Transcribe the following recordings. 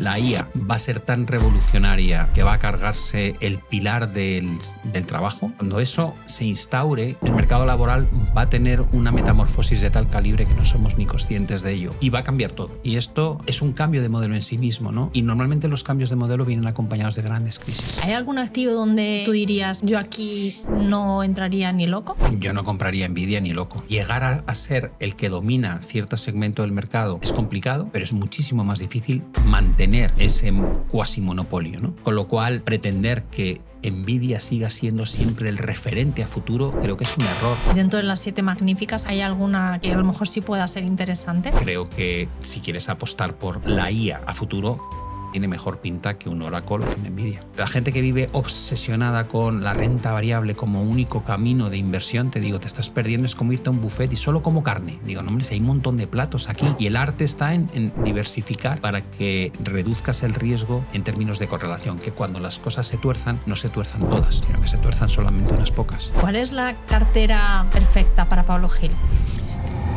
la IA va a ser tan revolucionaria que va a cargarse el pilar del trabajo. Cuando eso se instaure, el mercado laboral va a tener una metamorfosis de tal calibre que no somos ni conscientes de ello. Y va a cambiar todo. Y esto es un cambio de modelo en sí mismo, ¿no? Y normalmente los cambios de modelo vienen acompañados de grandes crisis. ¿Hay algún activo donde tú dirías, yo aquí no entraría ni loco? Yo no compraría Nvidia ni loco. Llegar a ser el que domina cierto segmento del mercado es complicado, pero es muchísimo más difícil mantener ese cuasi monopolio, ¿no? Con lo cual, pretender que Nvidia siga siendo siempre el referente a futuro, creo que es un error. Dentro de las 7 magníficas, ¿hay alguna que a lo mejor sí pueda ser interesante? Creo que si quieres apostar por la IA a futuro, tiene mejor pinta que un Oracle o que un Nvidia. La gente que vive obsesionada con la renta variable como único camino de inversión, te digo, te estás perdiendo, es como irte a un buffet y solo como carne. Digo, no, hombre, si hay un montón de platos aquí. Y el arte está en diversificar para que reduzcas el riesgo en términos de correlación, que cuando las cosas se tuerzan, no se tuerzan todas, sino que se tuerzan solamente unas pocas. ¿Cuál es la cartera perfecta para Pablo Gil?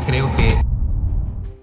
Creo que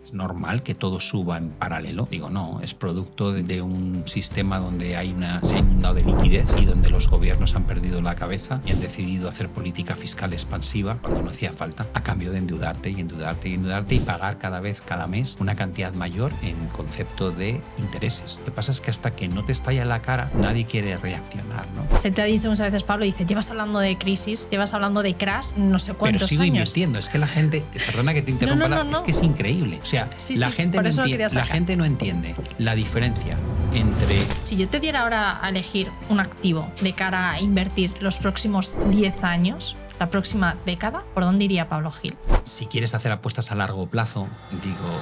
es normal que todo suba en paralelo. Digo, no, es producto de un sistema donde se ha inundado de liquidez y donde los gobiernos han perdido la cabeza y han decidido hacer política fiscal expansiva cuando no hacía falta, a cambio de endeudarte y endeudarte y endeudarte y pagar cada vez, cada mes, una cantidad mayor en concepto de intereses. Lo que pasa es que hasta que no te estalla la cara, nadie quiere reaccionar, ¿no? Se te ha dicho muchas veces, Pablo, dice, llevas hablando de crisis, llevas hablando de crash, no sé cuántos Pero sigo años. Invirtiendo. Es que la gente, perdona que te interrumpa, No. es que es increíble. O sea, la gente no entiende la diferencia entre... Si yo te diera ahora a elegir un activo de cara a invertir los próximos 10 años, la próxima década, ¿por dónde iría Pablo Gil? Si quieres hacer apuestas a largo plazo, digo...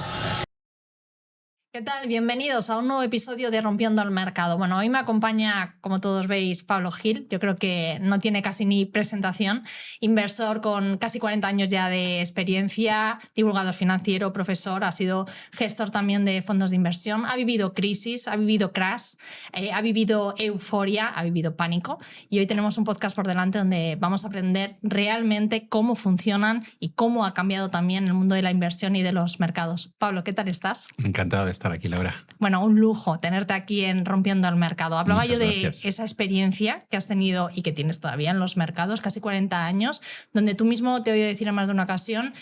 ¿Qué tal? Bienvenidos a un nuevo episodio de Rompiendo el Mercado. Bueno, hoy me acompaña, como todos veis, Pablo Gil. Yo creo que no tiene casi ni presentación. Inversor con casi 40 años ya de experiencia, divulgador financiero, profesor, ha sido gestor también de fondos de inversión, ha vivido crisis, ha vivido crash, ha vivido euforia, ha vivido pánico. Y hoy tenemos un podcast por delante donde vamos a aprender realmente cómo funcionan y cómo ha cambiado también el mundo de la inversión y de los mercados. Pablo, ¿qué tal estás? Encantado de estar aquí, Laura. Bueno, un lujo tenerte aquí en Rompiendo el Mercado. Hablaba Muchas yo de gracias. esa experiencia que has tenido y que tienes todavía en los mercados, casi 40 años, donde tú mismo te he oído decir en más de una ocasión,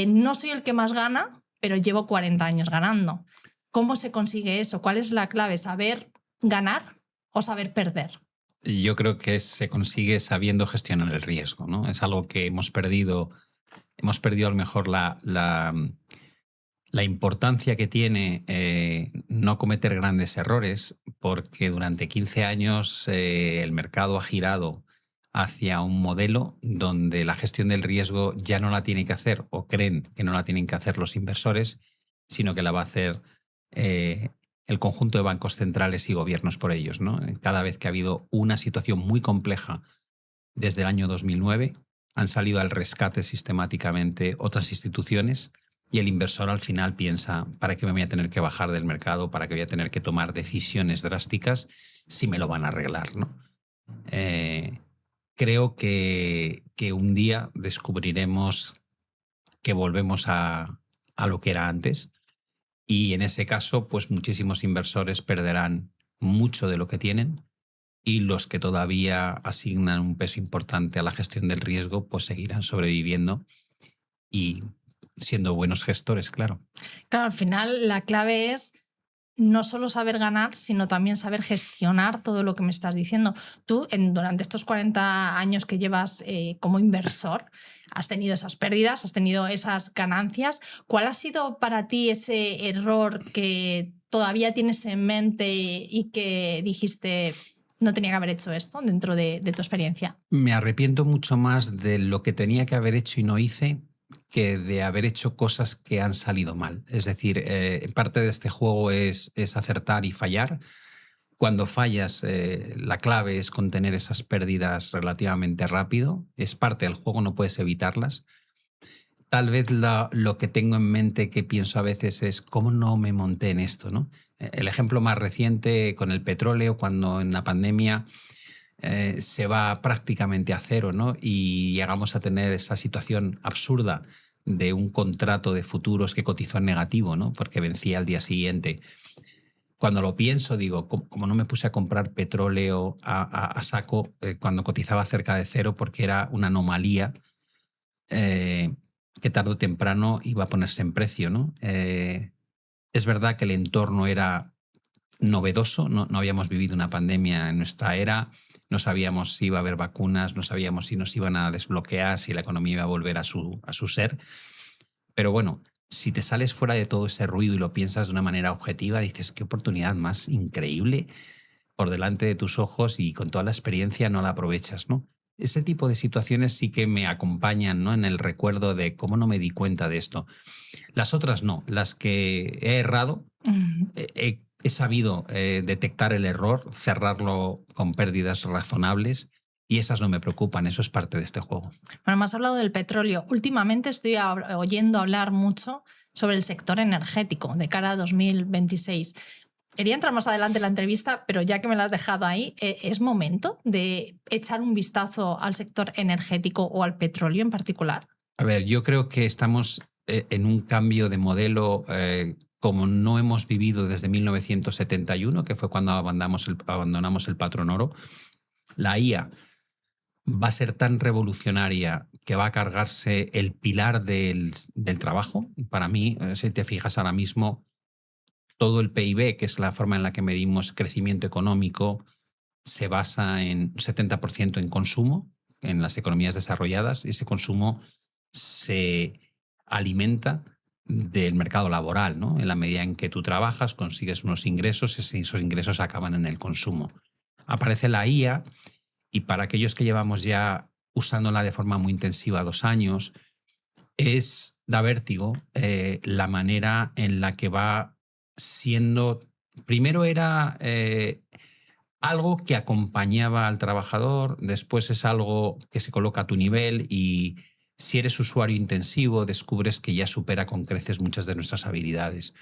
no soy el que más gana, pero llevo 40 años ganando. ¿Cómo se consigue eso? ¿Cuál es la clave? ¿Saber ganar o saber perder? Yo creo que se consigue sabiendo gestionar el riesgo, ¿no? Es algo que hemos perdido a lo mejor la importancia que tiene no cometer grandes errores, porque durante 15 años el mercado ha girado hacia un modelo donde la gestión del riesgo ya no la tiene que hacer, o creen que no la tienen que hacer los inversores, sino que la va a hacer el conjunto de bancos centrales y gobiernos por ellos, ¿no? Cada vez que ha habido una situación muy compleja desde el año 2009, han salido al rescate sistemáticamente otras instituciones. Y el inversor al final piensa, ¿para qué me voy a tener que bajar del mercado? ¿Para qué voy a tener que tomar decisiones drásticas si me lo van a arreglar, ¿no? Creo que un día descubriremos que volvemos a lo que era antes, y en ese caso, pues muchísimos inversores perderán mucho de lo que tienen, y los que todavía asignan un peso importante a la gestión del riesgo, pues seguirán sobreviviendo y siendo buenos gestores, claro. Claro, al final la clave es no solo saber ganar, sino también saber gestionar todo lo que me estás diciendo. Tú, durante estos 40 años que llevas como inversor, has tenido esas pérdidas, has tenido esas ganancias. ¿Cuál ha sido para ti ese error que todavía tienes en mente y que dijiste, no tenía que haber hecho esto dentro de tu experiencia? Me arrepiento mucho más de lo que tenía que haber hecho y no hice, que de haber hecho cosas que han salido mal. Es decir, parte de este juego es acertar y fallar. Cuando fallas, la clave es contener esas pérdidas relativamente rápido. Es parte del juego, no puedes evitarlas. Tal vez lo que tengo en mente, que pienso a veces, es cómo no me monté en esto, ¿no? El ejemplo más reciente con el petróleo, cuando en la pandemia se va prácticamente a cero, ¿no? Y llegamos a tener esa situación absurda de un contrato de futuros que cotizó en negativo, ¿no? Porque vencía al día siguiente. cuando lo pienso, digo, como no me puse a comprar petróleo a saco cuando cotizaba cerca de cero, porque era una anomalía que tarde o temprano iba a ponerse en precio, ¿no? Es verdad que el entorno era novedoso, no habíamos vivido una pandemia en nuestra era, no sabíamos si iba a haber vacunas, no sabíamos si nos iban a desbloquear, si la economía iba a volver a su ser. Pero bueno, si te sales fuera de todo ese ruido y lo piensas de una manera objetiva, dices, qué oportunidad más increíble por delante de tus ojos y con toda la experiencia no la aprovechas, ¿no? Ese tipo de situaciones sí que me acompañan, ¿no? En el recuerdo de cómo no me di cuenta de esto. Las otras no, las que he errado, he sabido detectar el error, cerrarlo con pérdidas razonables y esas no me preocupan, eso es parte de este juego. Bueno, me has hablado del petróleo. Últimamente estoy oyendo hablar mucho sobre el sector energético de cara a 2026. Quería entrar más adelante en la entrevista, pero ya que me la has dejado ahí, ¿es momento de echar un vistazo al sector energético o al petróleo en particular? A ver, yo creo que estamos en un cambio de modelo como no hemos vivido desde 1971, que fue cuando abandonamos el patrón oro. La IA va a ser tan revolucionaria que va a cargarse el pilar del trabajo. Para mí, si te fijas ahora mismo, todo el PIB, que es la forma en la que medimos crecimiento económico, se basa en 70% en consumo, en las economías desarrolladas. Ese consumo se alimenta del mercado laboral, ¿no? En la medida en que tú trabajas, consigues unos ingresos, esos ingresos acaban en el consumo. Aparece la IA y para aquellos que llevamos ya usándola de forma muy intensiva 2 años, da vértigo la manera en la que va siendo. Primero era algo que acompañaba al trabajador, después es algo que se coloca a tu nivel y si eres usuario intensivo descubres que ya supera con creces muchas de nuestras habilidades.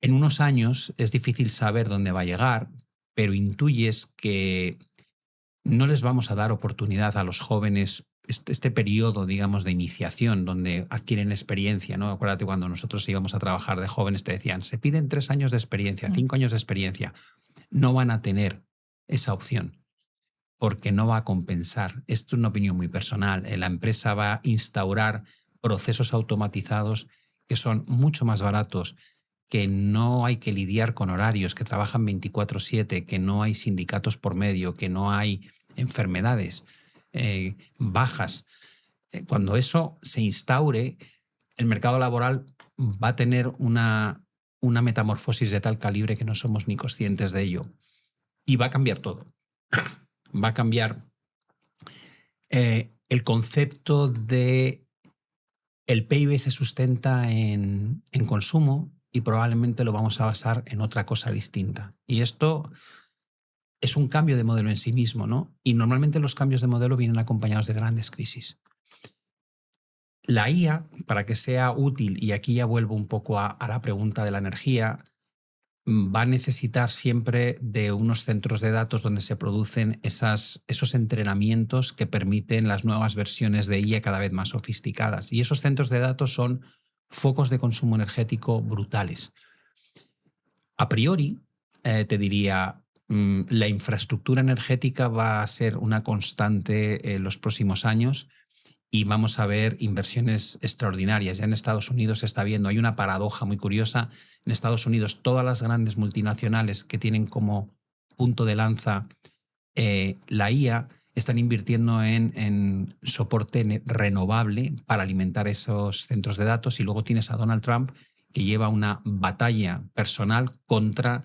En unos años es difícil saber dónde va a llegar, pero intuyes que no les vamos a dar oportunidad a los jóvenes este periodo, digamos, de iniciación donde adquieren experiencia, ¿no? Acuérdate cuando nosotros íbamos a trabajar de jóvenes te decían, se piden 3 años de experiencia, 5 años de experiencia. No van a tener esa opción porque no va a compensar. Esto es una opinión muy personal. La empresa va a instaurar procesos automatizados que son mucho más baratos, que no hay que lidiar con horarios, que trabajan 24/7, que no hay sindicatos por medio, que no hay enfermedades, bajas. Cuando eso se instaure, el mercado laboral va a tener una metamorfosis de tal calibre que no somos ni conscientes de ello. Y va a cambiar todo. Va a cambiar el concepto de el PIB se sustenta en consumo y probablemente lo vamos a basar en otra cosa distinta. Y esto es un cambio de modelo en sí mismo, ¿no? Y normalmente los cambios de modelo vienen acompañados de grandes crisis. La IA, para que sea útil, y aquí ya vuelvo un poco a la pregunta de la energía, va a necesitar siempre de unos centros de datos donde se producen esos entrenamientos que permiten las nuevas versiones de IA cada vez más sofisticadas. Y esos centros de datos son focos de consumo energético brutales. A priori, te diría, la infraestructura energética va a ser una constante en los próximos años y vamos a ver inversiones extraordinarias. Ya en Estados Unidos se está viendo, hay una paradoja muy curiosa. En Estados Unidos, todas las grandes multinacionales que tienen como punto de lanza la IA están invirtiendo en soporte renovable para alimentar esos centros de datos. Y luego tienes a Donald Trump, que lleva una batalla personal contra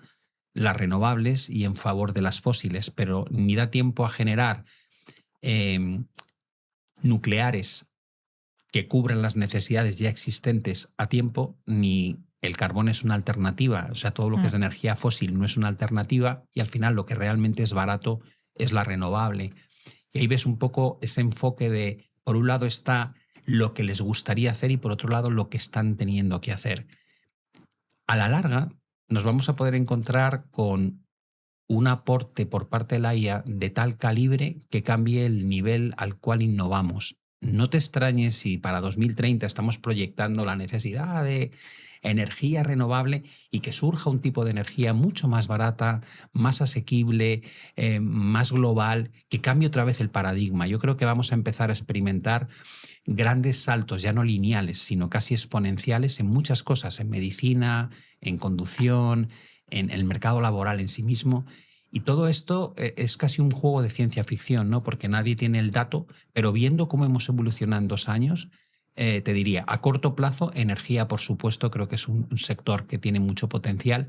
las renovables y en favor de las fósiles, pero ni da tiempo a generar nucleares que cubran las necesidades ya existentes a tiempo, ni el carbón es una alternativa, o sea, todo lo que es energía fósil no es una alternativa y al final lo que realmente es barato es la renovable. Y ahí ves un poco ese enfoque de, por un lado está lo que les gustaría hacer y por otro lado lo que están teniendo que hacer. A la larga nos vamos a poder encontrar con un aporte por parte de la IA de tal calibre que cambie el nivel al cual innovamos. No te extrañes si para 2030 estamos proyectando la necesidad de energía renovable y que surja un tipo de energía mucho más barata, más asequible, más global, que cambie otra vez el paradigma. Yo creo que vamos a empezar a experimentar grandes saltos, ya no lineales, sino casi exponenciales en muchas cosas, en medicina, en conducción, en el mercado laboral en sí mismo. Y todo esto es casi un juego de ciencia ficción, ¿no? Porque nadie tiene el dato, pero viendo cómo hemos evolucionado en 2 años, te diría, a corto plazo, energía, por supuesto, creo que es un sector que tiene mucho potencial.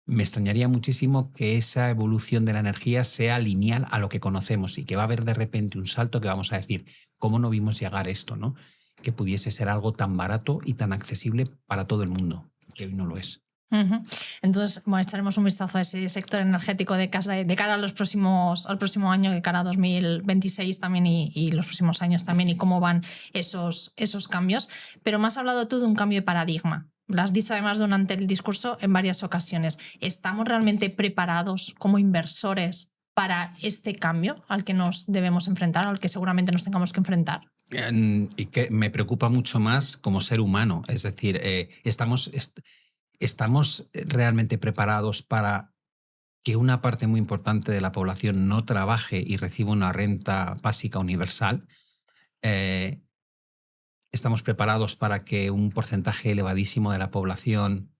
Me extrañaría muchísimo que esa evolución de la energía sea lineal a lo que conocemos y que va a haber de repente un salto que vamos a decir, ¿cómo no vimos llegar esto, ¿no? Que pudiese ser algo tan barato y tan accesible para todo el mundo, que hoy no lo es. Ujú. Entonces, bueno, echaremos un vistazo a ese sector energético de cara a al próximo año, de cara a 2026 también y los próximos años también, y cómo van esos cambios. Pero me has hablado tú de un cambio de paradigma. Lo has dicho además durante el discurso en varias ocasiones. ¿Estamos realmente preparados como inversores para este cambio al que nos debemos enfrentar, al que seguramente nos tengamos que enfrentar? Y que me preocupa mucho más como ser humano. Es decir, ¿estamos realmente preparados para que una parte muy importante de la población no trabaje y reciba una renta básica universal? ¿Estamos preparados para que un porcentaje elevadísimo de la población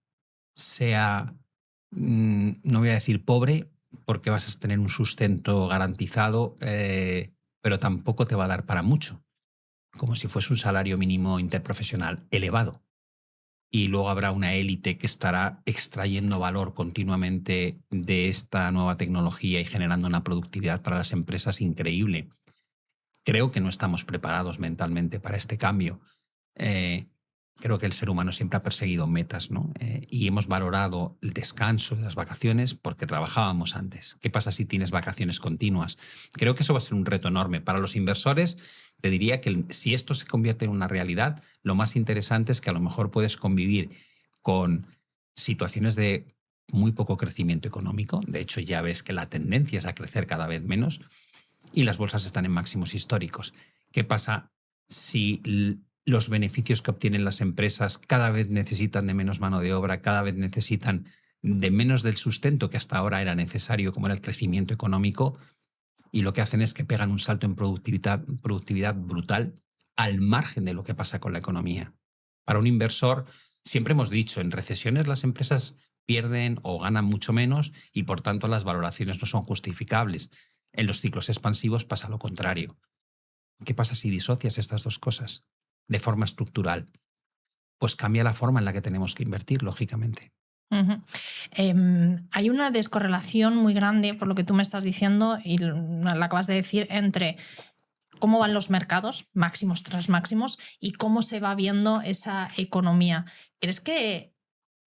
sea, no voy a decir pobre, porque vas a tener un sustento garantizado, pero tampoco te va a dar para mucho, como si fuese un salario mínimo interprofesional elevado? Y luego habrá una élite que estará extrayendo valor continuamente de esta nueva tecnología y generando una productividad para las empresas increíble. Creo que no estamos preparados mentalmente para este cambio. Creo que el ser humano siempre ha perseguido metas, ¿no? Y hemos valorado el descanso y las vacaciones porque trabajábamos antes. ¿Qué pasa si tienes vacaciones continuas? Creo que eso va a ser un reto enorme. Para los inversores, te diría que si esto se convierte en una realidad, lo más interesante es que a lo mejor puedes convivir con situaciones de muy poco crecimiento económico. De hecho, ya ves que la tendencia es a crecer cada vez menos y las bolsas están en máximos históricos. ¿Qué pasa si los beneficios que obtienen las empresas cada vez necesitan de menos mano de obra, cada vez necesitan de menos del sustento que hasta ahora era necesario, como era el crecimiento económico, y lo que hacen es que pegan un salto en productividad brutal al margen de lo que pasa con la economía? Para un inversor, siempre hemos dicho, en recesiones las empresas pierden o ganan mucho menos y por tanto las valoraciones no son justificables. En los ciclos expansivos pasa lo contrario. ¿Qué pasa si disocias estas dos cosas de forma estructural? Pues cambia la forma en la que tenemos que invertir, lógicamente. Uh-huh. Hay una descorrelación muy grande, por lo que tú me estás diciendo y la acabas de decir, entre cómo van los mercados, máximos tras máximos, y cómo se va viendo esa economía. ¿Crees que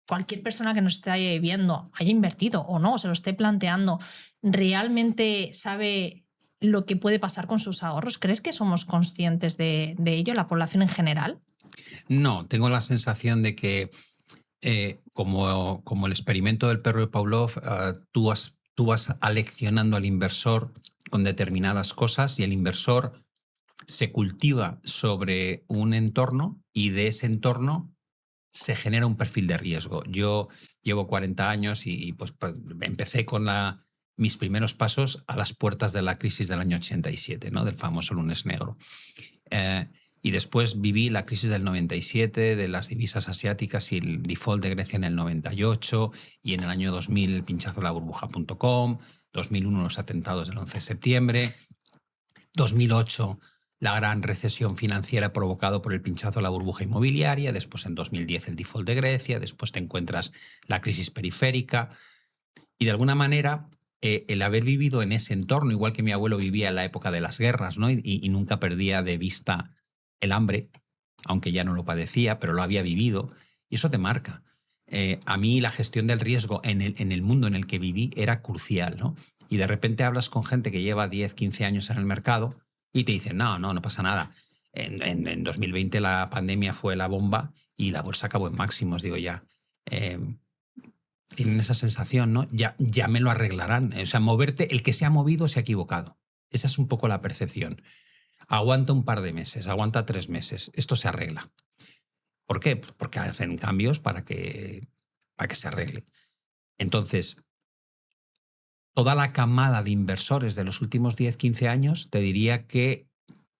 cualquier persona que nos esté viendo, haya invertido o no, se lo esté planteando, realmente sabe lo que puede pasar con sus ahorros? ¿Crees que somos conscientes de ello, la población en general? No, tengo la sensación de que como el experimento del perro de Pavlov, tú vas aleccionando al inversor con determinadas cosas y el inversor se cultiva sobre un entorno y de ese entorno se genera un perfil de riesgo. Yo llevo 40 años y pues empecé con mis primeros pasos a las puertas de la crisis del año 87, ¿no? Del famoso lunes negro. Y después viví la crisis del 97, de las divisas asiáticas y el default de Grecia en el 98, y en el año 2000 el pinchazo de la burbuja.com, 2001 los atentados del 11 de septiembre, 2008 la gran recesión financiera provocada por el pinchazo de la burbuja inmobiliaria, después en 2010 el default de Grecia, después te encuentras la crisis periférica. Y de alguna manera el haber vivido en ese entorno, igual que mi abuelo vivía en la época de las guerras, ¿no? y nunca perdía de vista el hambre, aunque ya no lo padecía, pero lo había vivido, y eso te marca. A mí la gestión del riesgo en el mundo en el que viví era crucial, ¿no? Y de repente hablas con gente que lleva 10, 15 años en el mercado y te dicen, no pasa nada. En 2020 la pandemia fue la bomba y la bolsa acabó en máximos, digo ya. Tienen esa sensación, ¿no? Ya me lo arreglarán. O sea, moverte, el que se ha movido se ha equivocado. Esa es un poco la percepción. Aguanta un par de meses, aguanta 3 meses, esto se arregla. ¿Por qué? Pues porque hacen cambios para que se arregle. Entonces, toda la camada de inversores de los últimos 10, 15 años te diría que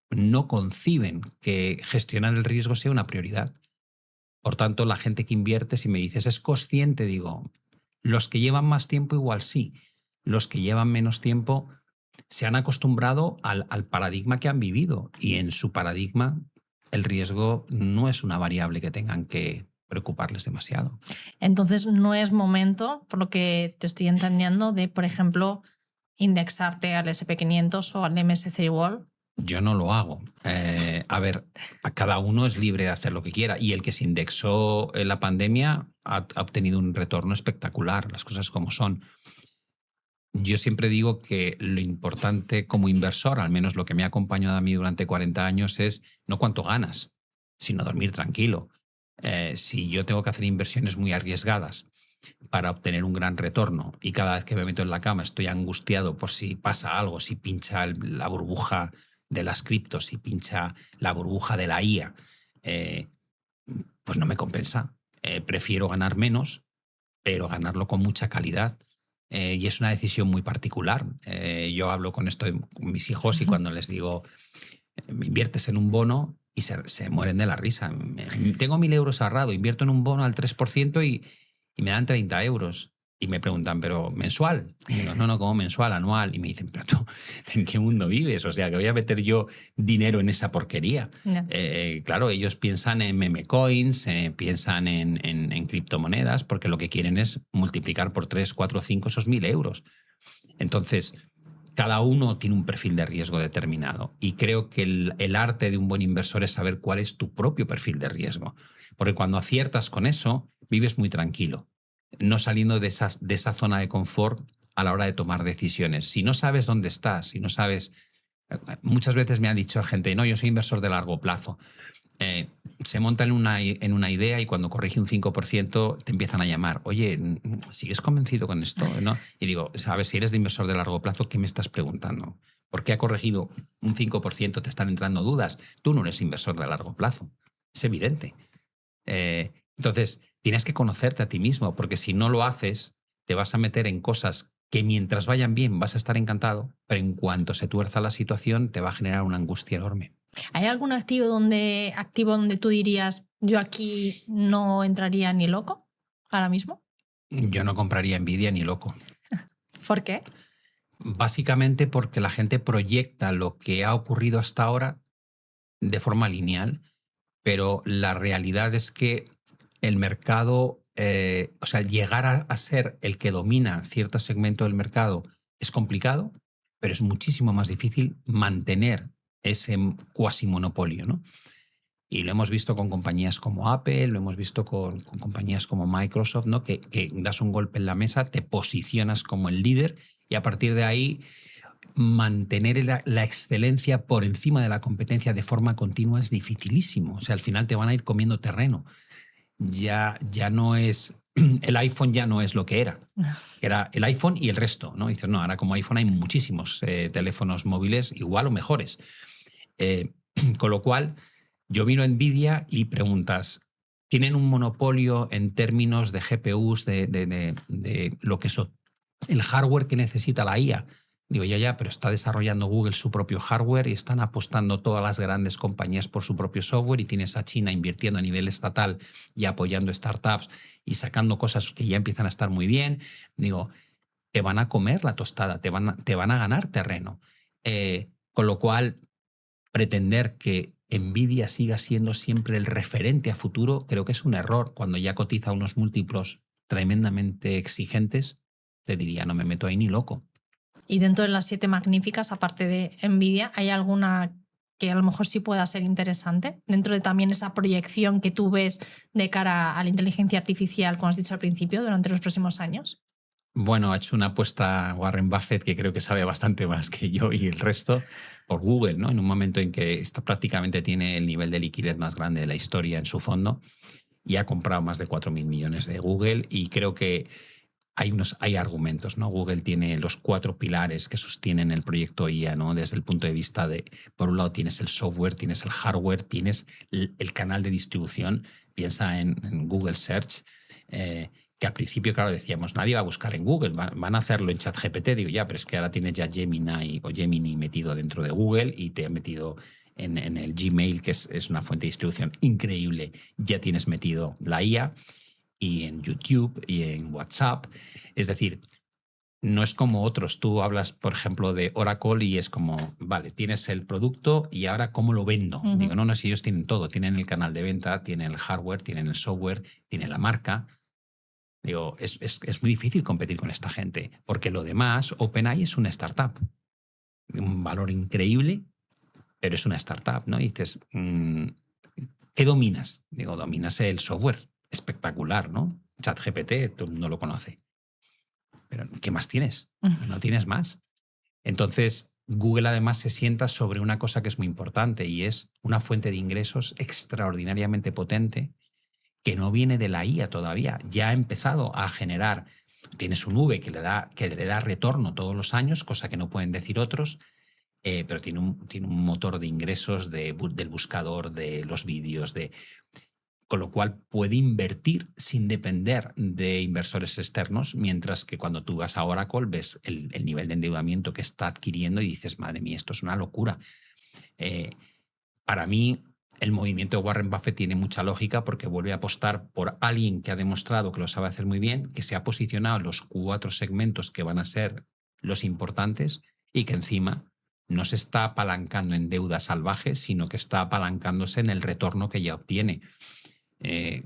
no conciben que gestionar el riesgo sea una prioridad. Por tanto, la gente que invierte, si me dices, ¿es consciente? Digo, los que llevan más tiempo igual sí. Los que llevan menos tiempo se han acostumbrado al paradigma que han vivido y en su paradigma el riesgo no es una variable que tengan que preocuparles demasiado. Entonces no es momento, por lo que te estoy entendiendo, de, por ejemplo, indexarte al SP500 o al MSCI World. Yo no lo hago. A ver, a cada uno es libre de hacer lo que quiera y el que se indexó en la pandemia ha obtenido un retorno espectacular, las cosas como son. Yo siempre digo que lo importante como inversor, al menos lo que me ha acompañado a mí durante 40 años, es no cuánto ganas, sino dormir tranquilo. Si yo tengo que hacer inversiones muy arriesgadas para obtener un gran retorno y cada vez que me meto en la cama estoy angustiado por si pasa algo, si pincha la burbuja de las criptos, si pincha la burbuja de la IA, pues no me compensa. Prefiero ganar menos, pero ganarlo con mucha calidad. Y es una decisión muy particular. Yo hablo con esto con mis hijos y cuando les digo, inviertes en un bono y se mueren de la risa. Tengo 1.000 euros ahorrado, invierto en un bono al 3% y me dan 30 euros. Y me preguntan, ¿pero mensual? Y digo, no, como mensual, anual. Y me dicen, ¿pero tú en qué mundo vives? O sea, que voy a meter yo dinero en esa porquería. No. Claro, ellos piensan en meme coins, piensan en criptomonedas, porque lo que quieren es multiplicar por 3, 4, 5 esos 1.000 euros. Entonces, cada uno tiene un perfil de riesgo determinado. Y creo que el arte de un buen inversor es saber cuál es tu propio perfil de riesgo. Porque cuando aciertas con eso, vives muy tranquilo, no saliendo de esa zona de confort a la hora de tomar decisiones. Si no sabes dónde estás, si no sabes... Muchas veces me ha dicho gente, no, yo soy inversor de largo plazo. Se montan en una idea y cuando corrige un 5% te empiezan a llamar. Oye, ¿sigues convencido con esto? ¿No? Y digo, ¿sabes? Si eres de inversor de largo plazo, ¿qué me estás preguntando? ¿Por qué ha corregido un 5%? Te están entrando dudas. Tú no eres inversor de largo plazo. Es evidente. Entonces, tienes que conocerte a ti mismo, porque si no lo haces, te vas a meter en cosas que mientras vayan bien vas a estar encantado, pero en cuanto se tuerza la situación te va a generar una angustia enorme. ¿Hay algún activo donde tú dirías, yo aquí no entraría ni loco ahora mismo? Yo no compraría Nvidia ni loco. ¿Por qué? Básicamente porque la gente proyecta lo que ha ocurrido hasta ahora de forma lineal, pero la realidad es que el mercado, o sea, llegar a ser el que domina cierto segmento del mercado es complicado, pero es muchísimo más difícil mantener ese cuasi monopolio, ¿no? Y lo hemos visto con compañías como Apple, lo hemos visto con compañías como Microsoft, ¿no? Que das un golpe en la mesa, te posicionas como el líder y a partir de ahí mantener la excelencia por encima de la competencia de forma continua es dificilísimo. O sea, al final te van a ir comiendo terreno. Ya no es... El iPhone ya no es lo que era. Era el iPhone y el resto, ¿no? Dices, no, ahora como iPhone hay muchísimos teléfonos móviles igual o mejores. Con lo cual, yo miro a Nvidia y preguntas, ¿tienen un monopolio en términos de GPUs, de lo que es el hardware que necesita la IA? Digo, ya, pero está desarrollando Google su propio hardware y están apostando todas las grandes compañías por su propio software y tienes a China invirtiendo a nivel estatal y apoyando startups y sacando cosas que ya empiezan a estar muy bien. Digo, te van a comer la tostada, te van a ganar terreno. Con lo cual, pretender que Nvidia siga siendo siempre el referente a futuro, creo que es un error. Cuando ya cotiza unos múltiplos tremendamente exigentes, te diría, no me meto ahí ni loco. Y dentro de las 7 magníficas, aparte de Nvidia, ¿hay alguna que a lo mejor sí pueda ser interesante? Dentro de también esa proyección que tú ves de cara a la inteligencia artificial, como has dicho al principio, durante los próximos años. Bueno, ha hecho una apuesta Warren Buffett que creo que sabe bastante más que yo y el resto por Google, ¿no? En un momento en que prácticamente tiene el nivel de liquidez más grande de la historia en su fondo y ha comprado más de 4.000 millones de Google y creo que hay argumentos, ¿no? Google tiene los 4 pilares que sostienen el proyecto IA, ¿no? Desde el punto de vista de, por un lado, tienes el software, tienes el hardware, tienes el canal de distribución, piensa en Google Search, que al principio, claro, decíamos, nadie va a buscar en Google, van a hacerlo en ChatGPT. Digo, ya, pero es que ahora tienes ya Gemini metido dentro de Google y te ha metido en el Gmail, que es una fuente de distribución increíble, ya tienes metido la IA, y en YouTube y en WhatsApp. Es decir, no es como otros. Tú hablas, por ejemplo, de Oracle y es como, vale, tienes el producto y ahora ¿cómo lo vendo? Digo, no, si ellos tienen todo. Tienen el canal de venta, tienen el hardware, tienen el software, tienen la marca. Digo, es muy difícil competir con esta gente, porque lo demás, OpenAI es una startup. Un valor increíble, pero es una startup, ¿no? Y dices, ¿qué dominas? Digo, dominas el software. Espectacular, ¿no? ChatGPT, todo el mundo lo conoce. Pero ¿qué más tienes? No tienes más. Entonces, Google además se sienta sobre una cosa que es muy importante y es una fuente de ingresos extraordinariamente potente que no viene de la IA todavía. Ya ha empezado a generar. Tienes un V que le da retorno todos los años, cosa que no pueden decir otros, pero tiene un motor de ingresos del buscador, de los vídeos, con lo cual puede invertir sin depender de inversores externos, mientras que cuando tú vas a Oracle ves el nivel de endeudamiento que está adquiriendo y dices, madre mía, esto es una locura. Para mí, el movimiento de Warren Buffett tiene mucha lógica porque vuelve a apostar por alguien que ha demostrado que lo sabe hacer muy bien, que se ha posicionado en los 4 segmentos que van a ser los importantes y que encima no se está apalancando en deuda salvaje, sino que está apalancándose en el retorno que ya obtiene.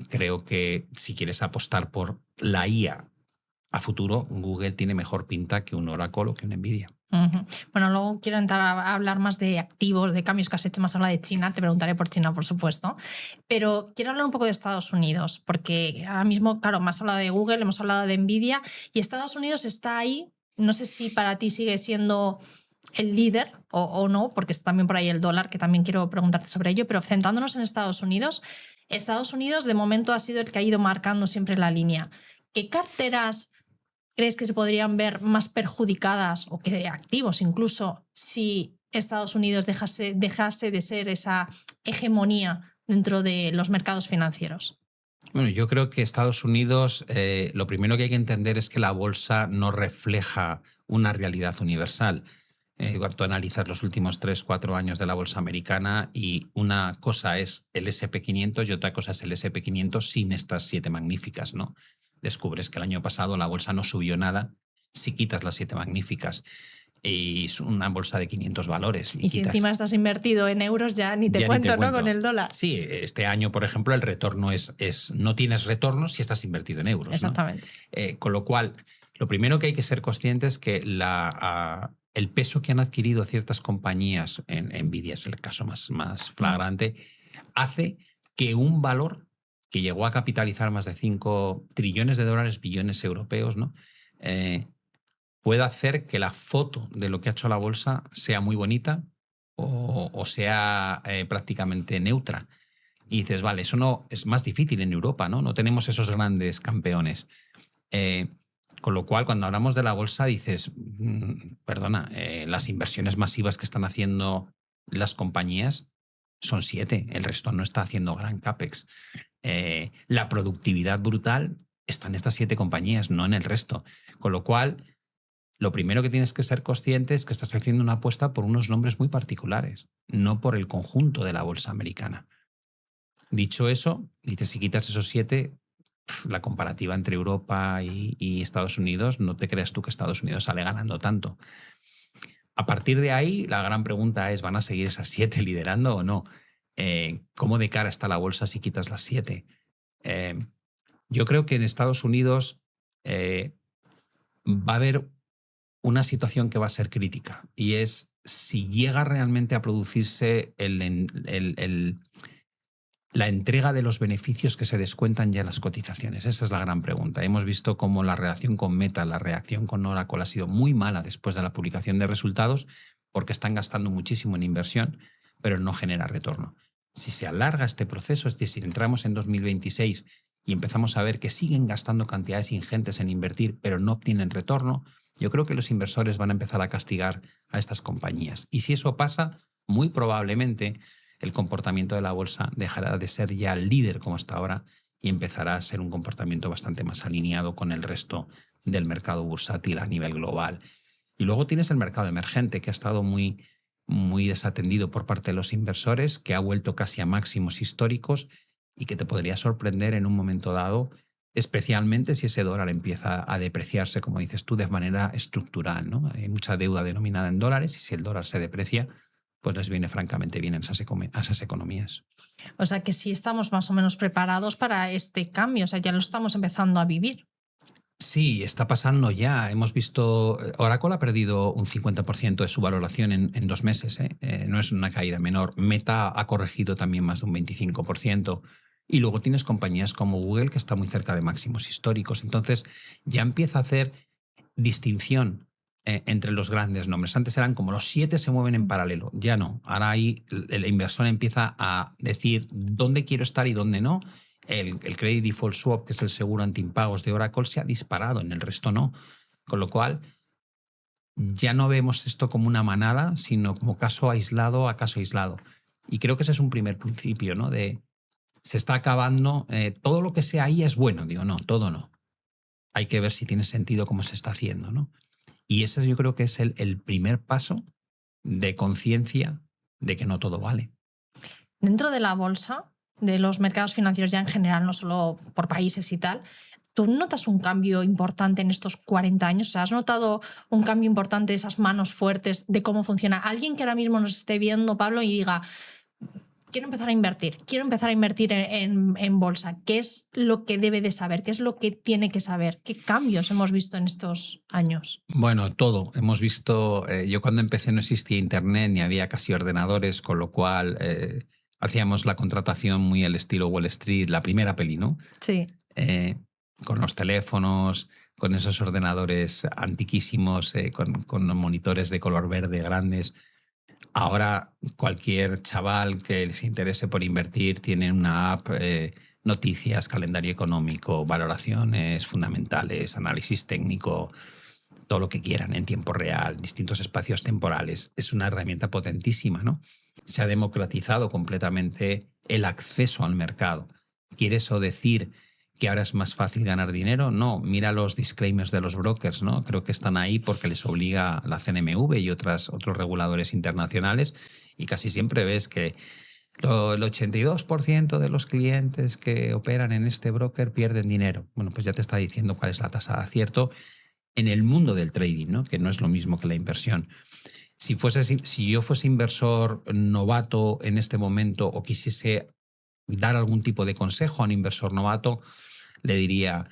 Creo que si quieres apostar por la IA a futuro, Google tiene mejor pinta que un Oracle o que un Nvidia. Bueno, luego quiero entrar a hablar más de activos, de cambios que has hecho, más habla de China, te preguntaré por China, por supuesto, pero quiero hablar un poco de Estados Unidos, porque ahora mismo, claro, más hablado de Google, hemos hablado de Nvidia, y Estados Unidos está ahí, no sé si para ti sigue siendo el líder o no, porque está también por ahí el dólar, que también quiero preguntarte sobre ello, pero centrándonos en Estados Unidos de momento ha sido el que ha ido marcando siempre la línea. ¿Qué carteras crees que se podrían ver más perjudicadas o que activos incluso si Estados Unidos dejase de ser esa hegemonía dentro de los mercados financieros? Bueno, yo creo que Estados Unidos, lo primero que hay que entender es que la bolsa no refleja una realidad universal. Tú analizas los últimos 3-4 años de la bolsa americana y una cosa es el S&P 500 y otra cosa es el S&P 500 sin estas 7 magníficas, ¿no? Descubres que el año pasado la bolsa no subió nada si quitas las 7 magníficas. Y es una bolsa de 500 valores. Y si encima estás invertido en euros, ya ni te cuento, ¿no? Con el dólar. Sí, este año, por ejemplo, el retorno es no tienes retorno si estás invertido en euros. Exactamente. ¿No? Con lo cual, lo primero que hay que ser consciente es que el peso que han adquirido ciertas compañías, Nvidia es el caso más flagrante, hace que un valor que llegó a capitalizar más de 5 trillones de dólares, billones europeos, ¿no? Puede hacer que la foto de lo que ha hecho la bolsa sea muy bonita o sea prácticamente neutra. Y dices, vale, eso no es más difícil en Europa, ¿no? No tenemos esos grandes campeones. Con lo cual, cuando hablamos de la bolsa, dices, perdona, las inversiones masivas que están haciendo las compañías son 7, el resto no está haciendo gran CAPEX. La productividad brutal está en estas 7 compañías, no en el resto. Con lo cual, lo primero que tienes que ser consciente es que estás haciendo una apuesta por unos nombres muy particulares, no por el conjunto de la bolsa americana. Dicho eso, dices, si quitas esos 7, la comparativa entre Europa y Estados Unidos, no te creas tú que Estados Unidos sale ganando tanto. A partir de ahí, la gran pregunta es, ¿van a seguir esas 7 liderando o no? ¿Cómo de cara está la bolsa si quitas las 7? Yo creo que en Estados Unidos va a haber una situación que va a ser crítica y es si llega realmente a producirse la entrega de los beneficios que se descuentan ya en las cotizaciones. Esa es la gran pregunta. Hemos visto cómo la reacción con Meta, la reacción con Oracle ha sido muy mala después de la publicación de resultados porque están gastando muchísimo en inversión, pero no genera retorno. Si se alarga este proceso, es decir, si entramos en 2026 y empezamos a ver que siguen gastando cantidades ingentes en invertir, pero no obtienen retorno, yo creo que los inversores van a empezar a castigar a estas compañías. Y si eso pasa, muy probablemente el comportamiento de la bolsa dejará de ser ya el líder como hasta ahora y empezará a ser un comportamiento bastante más alineado con el resto del mercado bursátil a nivel global. Y luego tienes el mercado emergente, que ha estado muy, muy desatendido por parte de los inversores, que ha vuelto casi a máximos históricos y que te podría sorprender en un momento dado, especialmente si ese dólar empieza a depreciarse, como dices tú, de manera estructural, ¿no? Hay mucha deuda denominada en dólares y si el dólar se deprecia, pues les viene francamente bien a esas economías. O sea que sí estamos más o menos preparados para este cambio, o sea, ya lo estamos empezando a vivir. Sí, está pasando ya. Hemos visto, Oracle ha perdido un 50% de su valoración en 2 meses. No es una caída menor. Meta ha corregido también más de un 25%. Y luego tienes compañías como Google que está muy cerca de máximos históricos. Entonces ya empieza a hacer distinción entre los grandes nombres. Antes eran como los 7 se mueven en paralelo. Ya no. Ahora ahí el inversor empieza a decir dónde quiero estar y dónde no. El Credit Default Swap, que es el seguro antiimpagos de Oracle, se ha disparado, en el resto no. Con lo cual, ya no vemos esto como una manada, sino como caso aislado a caso aislado. Y creo que ese es un primer principio, ¿no? De se está acabando, todo lo que sea ahí es bueno. Digo, no, todo no. Hay que ver si tiene sentido cómo se está haciendo, ¿no? Y ese yo creo que es el primer paso de conciencia de que no todo vale. Dentro de la bolsa, de los mercados financieros ya en general, no solo por países y tal, ¿tú notas un cambio importante en estos 40 años? O sea, ¿has notado un cambio importante de esas manos fuertes, de cómo funciona? Alguien que ahora mismo nos esté viendo, Pablo, y diga, quiero empezar a invertir en bolsa. ¿Qué es lo que debe de saber? ¿Qué es lo que tiene que saber? ¿Qué cambios hemos visto en estos años? Bueno, todo. Hemos visto, yo cuando empecé no existía internet ni había casi ordenadores, con lo cual hacíamos la contratación muy al estilo Wall Street, la primera peli, ¿no? Sí. Con los teléfonos, con esos ordenadores antiquísimos, con monitores de color verde grandes. Ahora cualquier chaval que les interese por invertir tiene una app, noticias, calendario económico, valoraciones fundamentales, análisis técnico, todo lo que quieran en tiempo real, distintos espacios temporales. Es una herramienta potentísima, ¿no? Se ha democratizado completamente el acceso al mercado. ¿Quiere eso decir que ahora es más fácil ganar dinero? No, mira los disclaimers de los brokers, ¿no? Creo que están ahí porque les obliga la CNMV y otros reguladores internacionales y casi siempre ves que el 82% de los clientes que operan en este broker pierden dinero. Bueno, pues ya te está diciendo cuál es la tasa de acierto en el mundo del trading, ¿no? Que no es lo mismo que la inversión. Si yo fuese inversor novato en este momento o quisiese dar algún tipo de consejo a un inversor novato, le diría,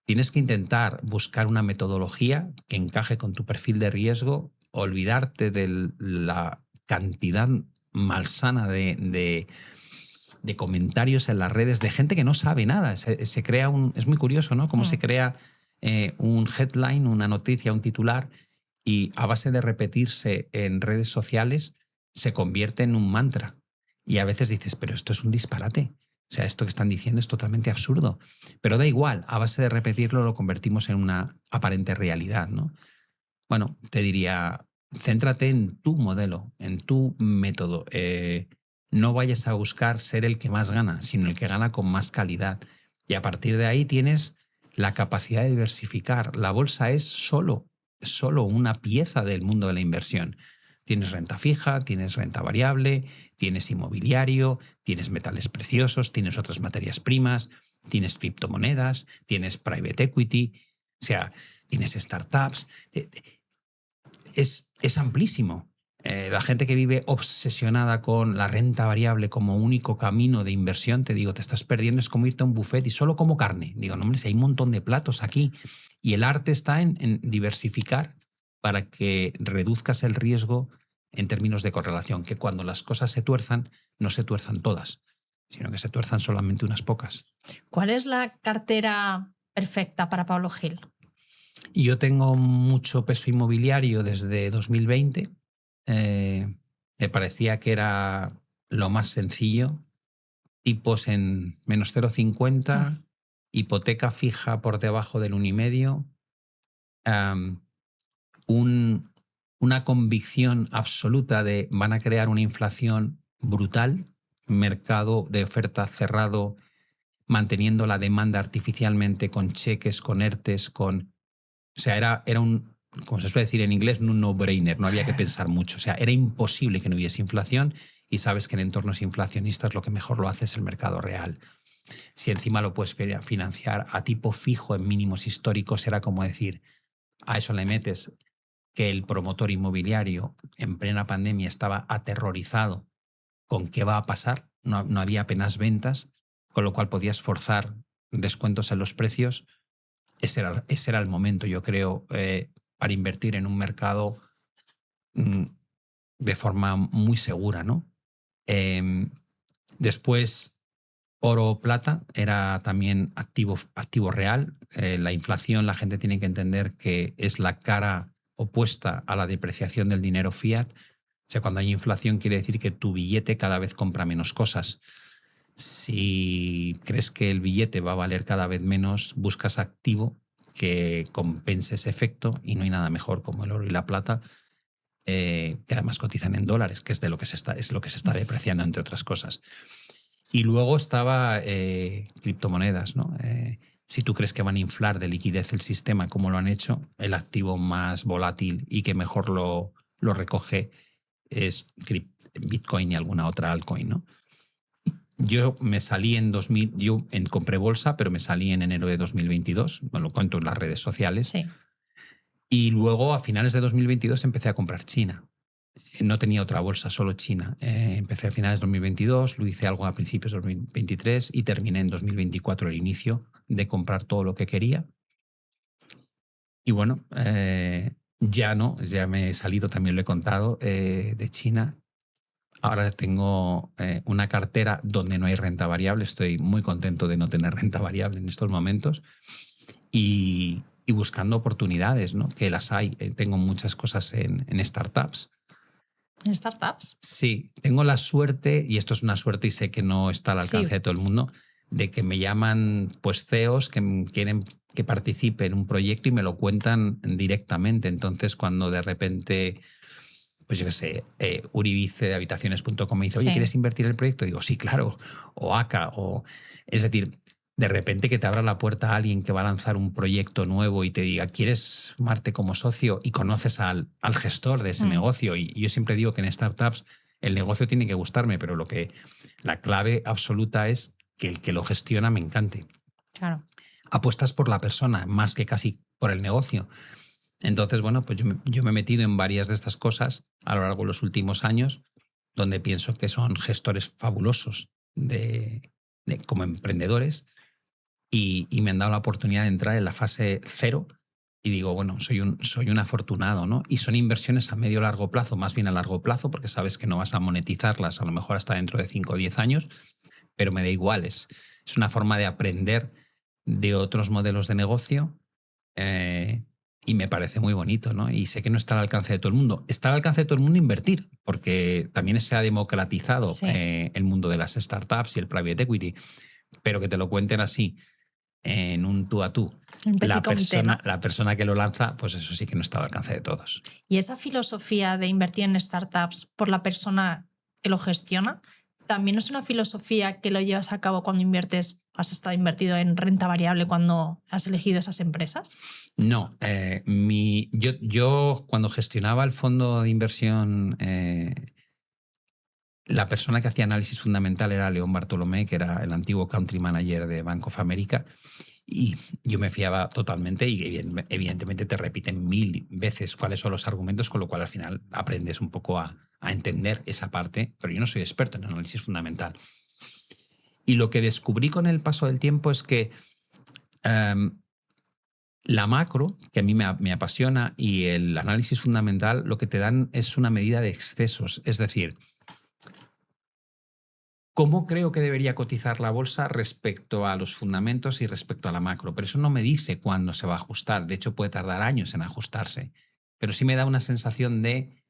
tienes que intentar buscar una metodología que encaje con tu perfil de riesgo, olvidarte de la cantidad malsana de comentarios en las redes de gente que no sabe nada. Se crea es muy curioso, ¿no? Cómo se crea un headline, una noticia, un titular, y a base de repetirse en redes sociales se convierte en un mantra. Y a veces dices, pero esto es un disparate. O sea, esto que están diciendo es totalmente absurdo. Pero da igual, a base de repetirlo lo convertimos en una aparente realidad, ¿no? Bueno, te diría, céntrate en tu modelo, en tu método. No vayas a buscar ser el que más gana, sino el que gana con más calidad. Y a partir de ahí tienes la capacidad de diversificar. La bolsa es solo una pieza del mundo de la inversión. Tienes renta fija, tienes renta variable, tienes inmobiliario, tienes metales preciosos, tienes otras materias primas, tienes criptomonedas, tienes private equity, o sea, tienes startups. Es amplísimo. La gente que vive obsesionada con la renta variable como único camino de inversión, te digo, te estás perdiendo, es como irte a un buffet y solo como carne. Digo, no, hombre, si hay un montón de platos aquí. Y el arte está en diversificar para que reduzcas el riesgo en términos de correlación, que cuando las cosas se tuerzan, no se tuerzan todas, sino que se tuerzan solamente unas pocas. ¿Cuál es la cartera perfecta para Pablo Gil? Yo tengo mucho peso inmobiliario desde 2020. Me parecía que era lo más sencillo. Tipos en menos 0,50, hipoteca fija por debajo del 1,5, una convicción absoluta de van a crear una inflación brutal, mercado de oferta cerrado, manteniendo la demanda artificialmente con cheques, con ERTES, con... O sea, era un, como se suele decir en inglés, un no-brainer, no había que pensar mucho. O sea, era imposible que no hubiese inflación y sabes que en entornos inflacionistas lo que mejor lo hace es el mercado real. Si encima lo puedes financiar a tipo fijo en mínimos históricos, era como decir, a eso le metes que el promotor inmobiliario en plena pandemia estaba aterrorizado con qué va a pasar, no había apenas ventas, con lo cual podías forzar descuentos en los precios. Ese era el momento, yo creo, para invertir en un mercado de forma muy segura, ¿no? Después, oro plata era también activo real. La inflación, la gente tiene que entender que es la cara opuesta a la depreciación del dinero fiat. O sea, cuando hay inflación quiere decir que tu billete cada vez compra menos cosas. Si crees que el billete va a valer cada vez menos, buscas activo que compense ese efecto y no hay nada mejor como el oro y la plata, que además cotizan en dólares, que es de lo que es lo que se está depreciando, entre otras cosas. Y luego estaba criptomonedas, ¿no? Si tú crees que van a inflar de liquidez el sistema como lo han hecho, el activo más volátil y que mejor lo recoge es Bitcoin y alguna otra altcoin, ¿no? Yo me salí en 2000, compré bolsa, pero me salí en enero de 2022, me lo cuento en las redes sociales. Sí. Y luego a finales de 2022 empecé a comprar China. No tenía otra bolsa, solo China. Empecé a finales de 2022, lo hice algo a principios de 2023 y terminé en 2024 el inicio de comprar todo lo que quería. Y bueno, ya me he salido, también lo he contado, de China. Ahora tengo una cartera donde no hay renta variable. Estoy muy contento de no tener renta variable en estos momentos y buscando oportunidades, ¿no? Que las hay. Tengo muchas cosas en startups. ¿En startups? Sí, tengo la suerte, y esto es una suerte y sé que no está al alcance de todo el mundo, de que me llaman pues CEOs que quieren que participe en un proyecto y me lo cuentan directamente. Entonces, cuando de repente, pues yo qué sé, Uribice de habitaciones.com me dice, oye, ¿quieres invertir en el proyecto? Digo, sí, claro. O ACA, es decir, de repente que te abra la puerta a alguien que va a lanzar un proyecto nuevo y te diga, ¿quieres sumarte como socio? Y conoces al gestor de ese negocio. Y yo siempre digo que en startups el negocio tiene que gustarme, pero la clave absoluta es que el que lo gestiona me encante. Claro. Apuestas por la persona más que casi por el negocio. Entonces, bueno, pues yo me he metido en varias de estas cosas a lo largo de los últimos años, donde pienso que son gestores fabulosos como emprendedores. Y me han dado la oportunidad de entrar en la fase cero y digo, bueno, soy un afortunado, ¿no? Y son inversiones a medio largo plazo, más bien a largo plazo, porque sabes que no vas a monetizarlas a lo mejor hasta dentro de 5 o 10 años, pero me da igual, es una forma de aprender de otros modelos de negocio y me parece muy bonito, ¿no? Y sé que no está al alcance de todo el mundo. Está al alcance de todo el mundo invertir, porque también se ha democratizado el mundo de las startups y el private equity, pero que te lo cuenten así, en un tú a tú, la persona que lo lanza, pues eso sí que no está al alcance de todos. Y esa filosofía de invertir en startups por la persona que lo gestiona, ¿también es una filosofía que lo llevas a cabo cuando inviertes, has estado invertido en renta variable cuando has elegido esas empresas? No, yo cuando gestionaba el fondo de inversión, la persona que hacía análisis fundamental era León Bartolomé, que era el antiguo country manager de Bank of America. Y yo me fiaba totalmente y evidentemente te repiten 1000 veces cuáles son los argumentos, con lo cual al final aprendes un poco a entender esa parte, pero yo no soy experto en análisis fundamental. Y lo que descubrí con el paso del tiempo es que la macro, que a mí me apasiona, y el análisis fundamental lo que te dan es una medida de excesos, es decir, ¿cómo creo que debería cotizar la bolsa respecto a los fundamentos y respecto a la macro? Pero eso no me dice cuándo se va a ajustar. De hecho, puede tardar años en ajustarse. Pero sí me da una sensación de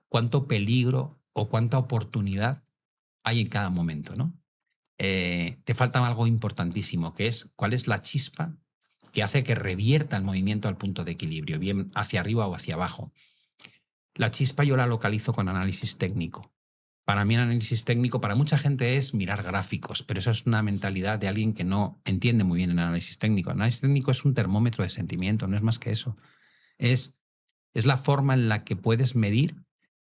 cuánto peligro o cuánta oportunidad hay en cada momento, ¿no? Te falta algo importantísimo, que es cuál es la chispa que hace que revierta el movimiento al punto de equilibrio, bien hacia arriba o hacia abajo. La chispa yo la localizo con análisis técnico. Para mí el análisis técnico, para mucha gente es mirar gráficos, pero eso es una mentalidad de alguien que no entiende muy bien el análisis técnico. El análisis técnico es un termómetro de sentimiento, no es más que eso. Es la forma en la que puedes medir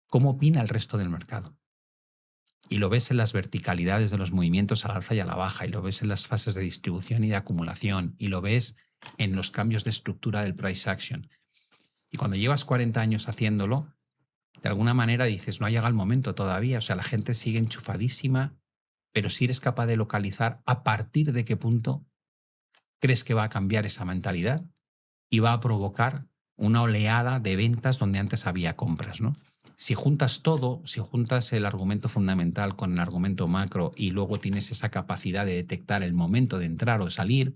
cómo opina el resto del mercado. Y lo ves en las verticalidades de los movimientos al alza y a la baja, y lo ves en las fases de distribución y de acumulación, y lo ves en los cambios de estructura del price action. Y cuando llevas 40 años haciéndolo, de alguna manera dices, no ha llegado el momento todavía. O sea, la gente sigue enchufadísima, pero si eres capaz de localizar a partir de qué punto crees que va a cambiar esa mentalidad y va a provocar una oleada de ventas donde antes había compras, ¿no? Si juntas todo, si juntas el argumento fundamental con el argumento macro y luego tienes esa capacidad de detectar el momento de entrar o de salir,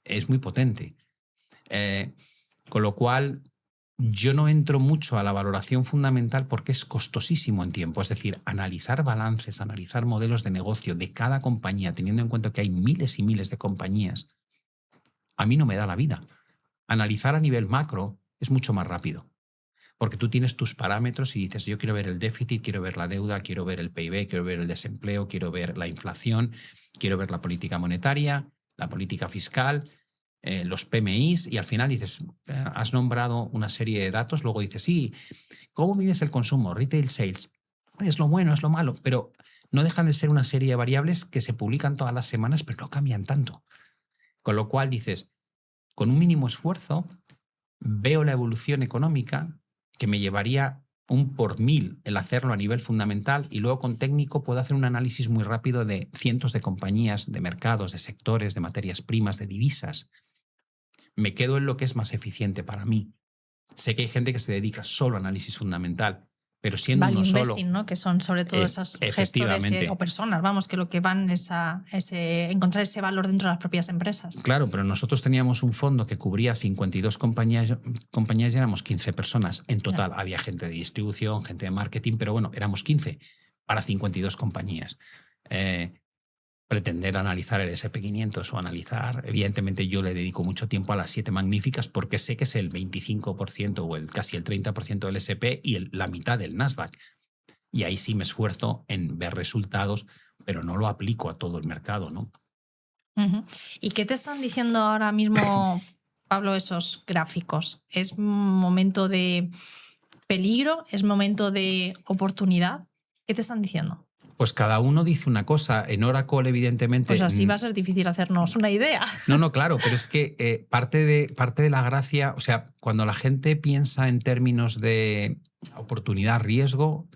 es muy potente. Con lo cual, yo no entro mucho a la valoración fundamental porque es costosísimo en tiempo. Es decir, analizar balances, analizar modelos de negocio de cada compañía, teniendo en cuenta que hay miles y miles de compañías, a mí no me da la vida. Analizar a nivel macro es mucho más rápido, porque tú tienes tus parámetros y dices, yo quiero ver el déficit, quiero ver la deuda, quiero ver el PIB, quiero ver el desempleo, quiero ver la inflación, quiero ver la política monetaria, la política fiscal, los PMIs, y al final dices, has nombrado una serie de datos, luego dices, sí, ¿cómo mides el consumo? Retail sales. Es lo bueno, es lo malo, pero no dejan de ser una serie de variables que se publican todas las semanas, pero no cambian tanto. Con lo cual dices, con un mínimo esfuerzo, veo la evolución económica que me llevaría un por mil el hacerlo a nivel fundamental, y luego con técnico puedo hacer un análisis muy rápido de cientos de compañías, de mercados, de sectores, de materias primas, de divisas. Me quedo en lo que es más eficiente para mí. Sé que hay gente que se dedica solo a análisis fundamental, pero siendo Value uno solo... investing, ¿no? Que son sobre todo esos gestores o personas, vamos, que lo que van es a encontrar ese valor dentro de las propias empresas. Claro, pero nosotros teníamos un fondo que cubría 52 compañías y éramos 15 personas. En total había gente de distribución, gente de marketing, pero bueno, éramos 15 para 52 compañías. Pretender analizar el SP500 o analizar, evidentemente yo le dedico mucho tiempo a las 7 magníficas porque sé que es el 25% o casi el 30% del SP y la mitad del Nasdaq. Y ahí sí me esfuerzo en ver resultados, pero no lo aplico a todo el mercado, ¿no? ¿Y qué te están diciendo ahora mismo, Pablo, esos gráficos? ¿Es momento de peligro? ¿Es momento de oportunidad? ¿Qué te están diciendo? Pues cada uno dice una cosa. En Oracle, evidentemente... Pues así va a ser difícil hacernos una idea. No, claro, pero es que parte de la gracia, o sea, cuando la gente piensa en términos de oportunidad-riesgo,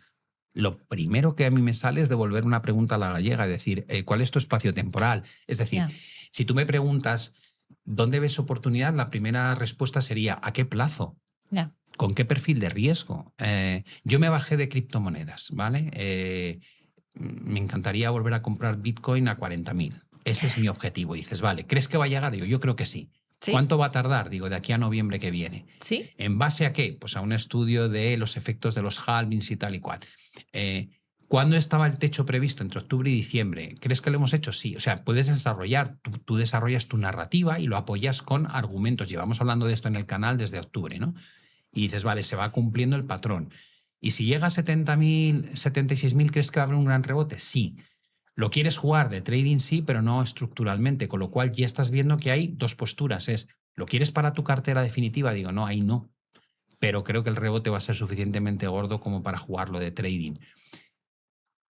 lo primero que a mí me sale es devolver una pregunta a la gallega, es decir, ¿cuál es tu espacio temporal? Es decir, si tú me preguntas ¿dónde ves oportunidad? La primera respuesta sería ¿a qué plazo? ¿Con qué perfil de riesgo? Yo me bajé de criptomonedas, ¿vale? Me encantaría volver a comprar Bitcoin a 40.000. Ese es mi objetivo. Dices, vale, ¿crees que va a llegar? Digo, yo creo que sí. ¿Cuánto va a tardar? Digo, de aquí a noviembre que viene. ¿Sí? ¿En base a qué? Pues a un estudio de los efectos de los halvings y tal y cual. ¿Cuándo estaba el techo previsto? Entre octubre y diciembre. ¿Crees que lo hemos hecho? Sí. O sea, puedes desarrollar, tú desarrollas tu narrativa y lo apoyas con argumentos. Llevamos hablando de esto en el canal desde octubre, ¿no? Y dices, vale, se va cumpliendo el patrón. Y si llega a 70.000, 76.000, ¿crees que va a haber un gran rebote? Sí. Lo quieres jugar de trading, sí, pero no estructuralmente, con lo cual ya estás viendo que hay dos posturas. ¿Lo quieres para tu cartera definitiva? Digo, no, ahí no. Pero creo que el rebote va a ser suficientemente gordo como para jugarlo de trading.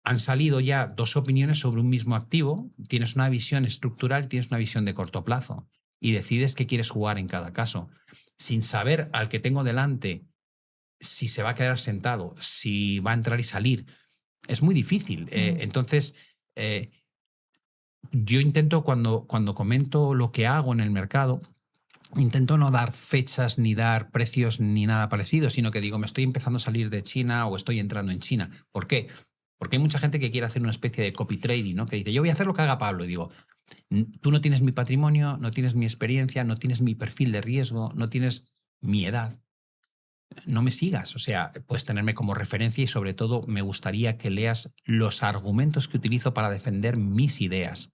Han salido ya dos opiniones sobre un mismo activo. Tienes una visión estructural y tienes una visión de corto plazo. Y decides qué quieres jugar en cada caso. Sin saber al que tengo delante si se va a quedar sentado, si va a entrar y salir, es muy difícil. Entonces, yo intento, cuando comento lo que hago en el mercado, intento no dar fechas, ni dar precios, ni nada parecido, sino que digo, me estoy empezando a salir de China o estoy entrando en China. ¿Por qué? Porque hay mucha gente que quiere hacer una especie de copy trading, ¿no? Que dice, yo voy a hacer lo que haga Pablo. Y digo, tú no tienes mi patrimonio, no tienes mi experiencia, no tienes mi perfil de riesgo, no tienes mi edad. No me sigas, o sea, puedes tenerme como referencia y sobre todo me gustaría que leas los argumentos que utilizo para defender mis ideas.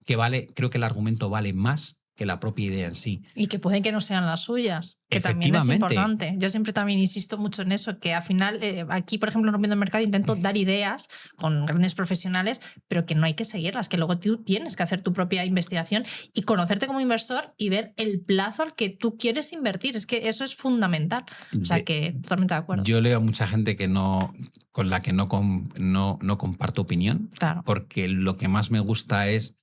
Creo que el argumento vale más que la propia idea en sí. Y que pueden que no sean las suyas, que también es importante. Yo siempre también insisto mucho en eso, que al final aquí, por ejemplo, en Rompiendo el Mercado intento dar ideas con grandes profesionales, pero que no hay que seguirlas, que luego tú tienes que hacer tu propia investigación y conocerte como inversor y ver el plazo al que tú quieres invertir. Es que eso es fundamental. O sea, que totalmente de acuerdo. Yo leo a mucha gente con la que no comparto opinión, claro, porque lo que más me gusta es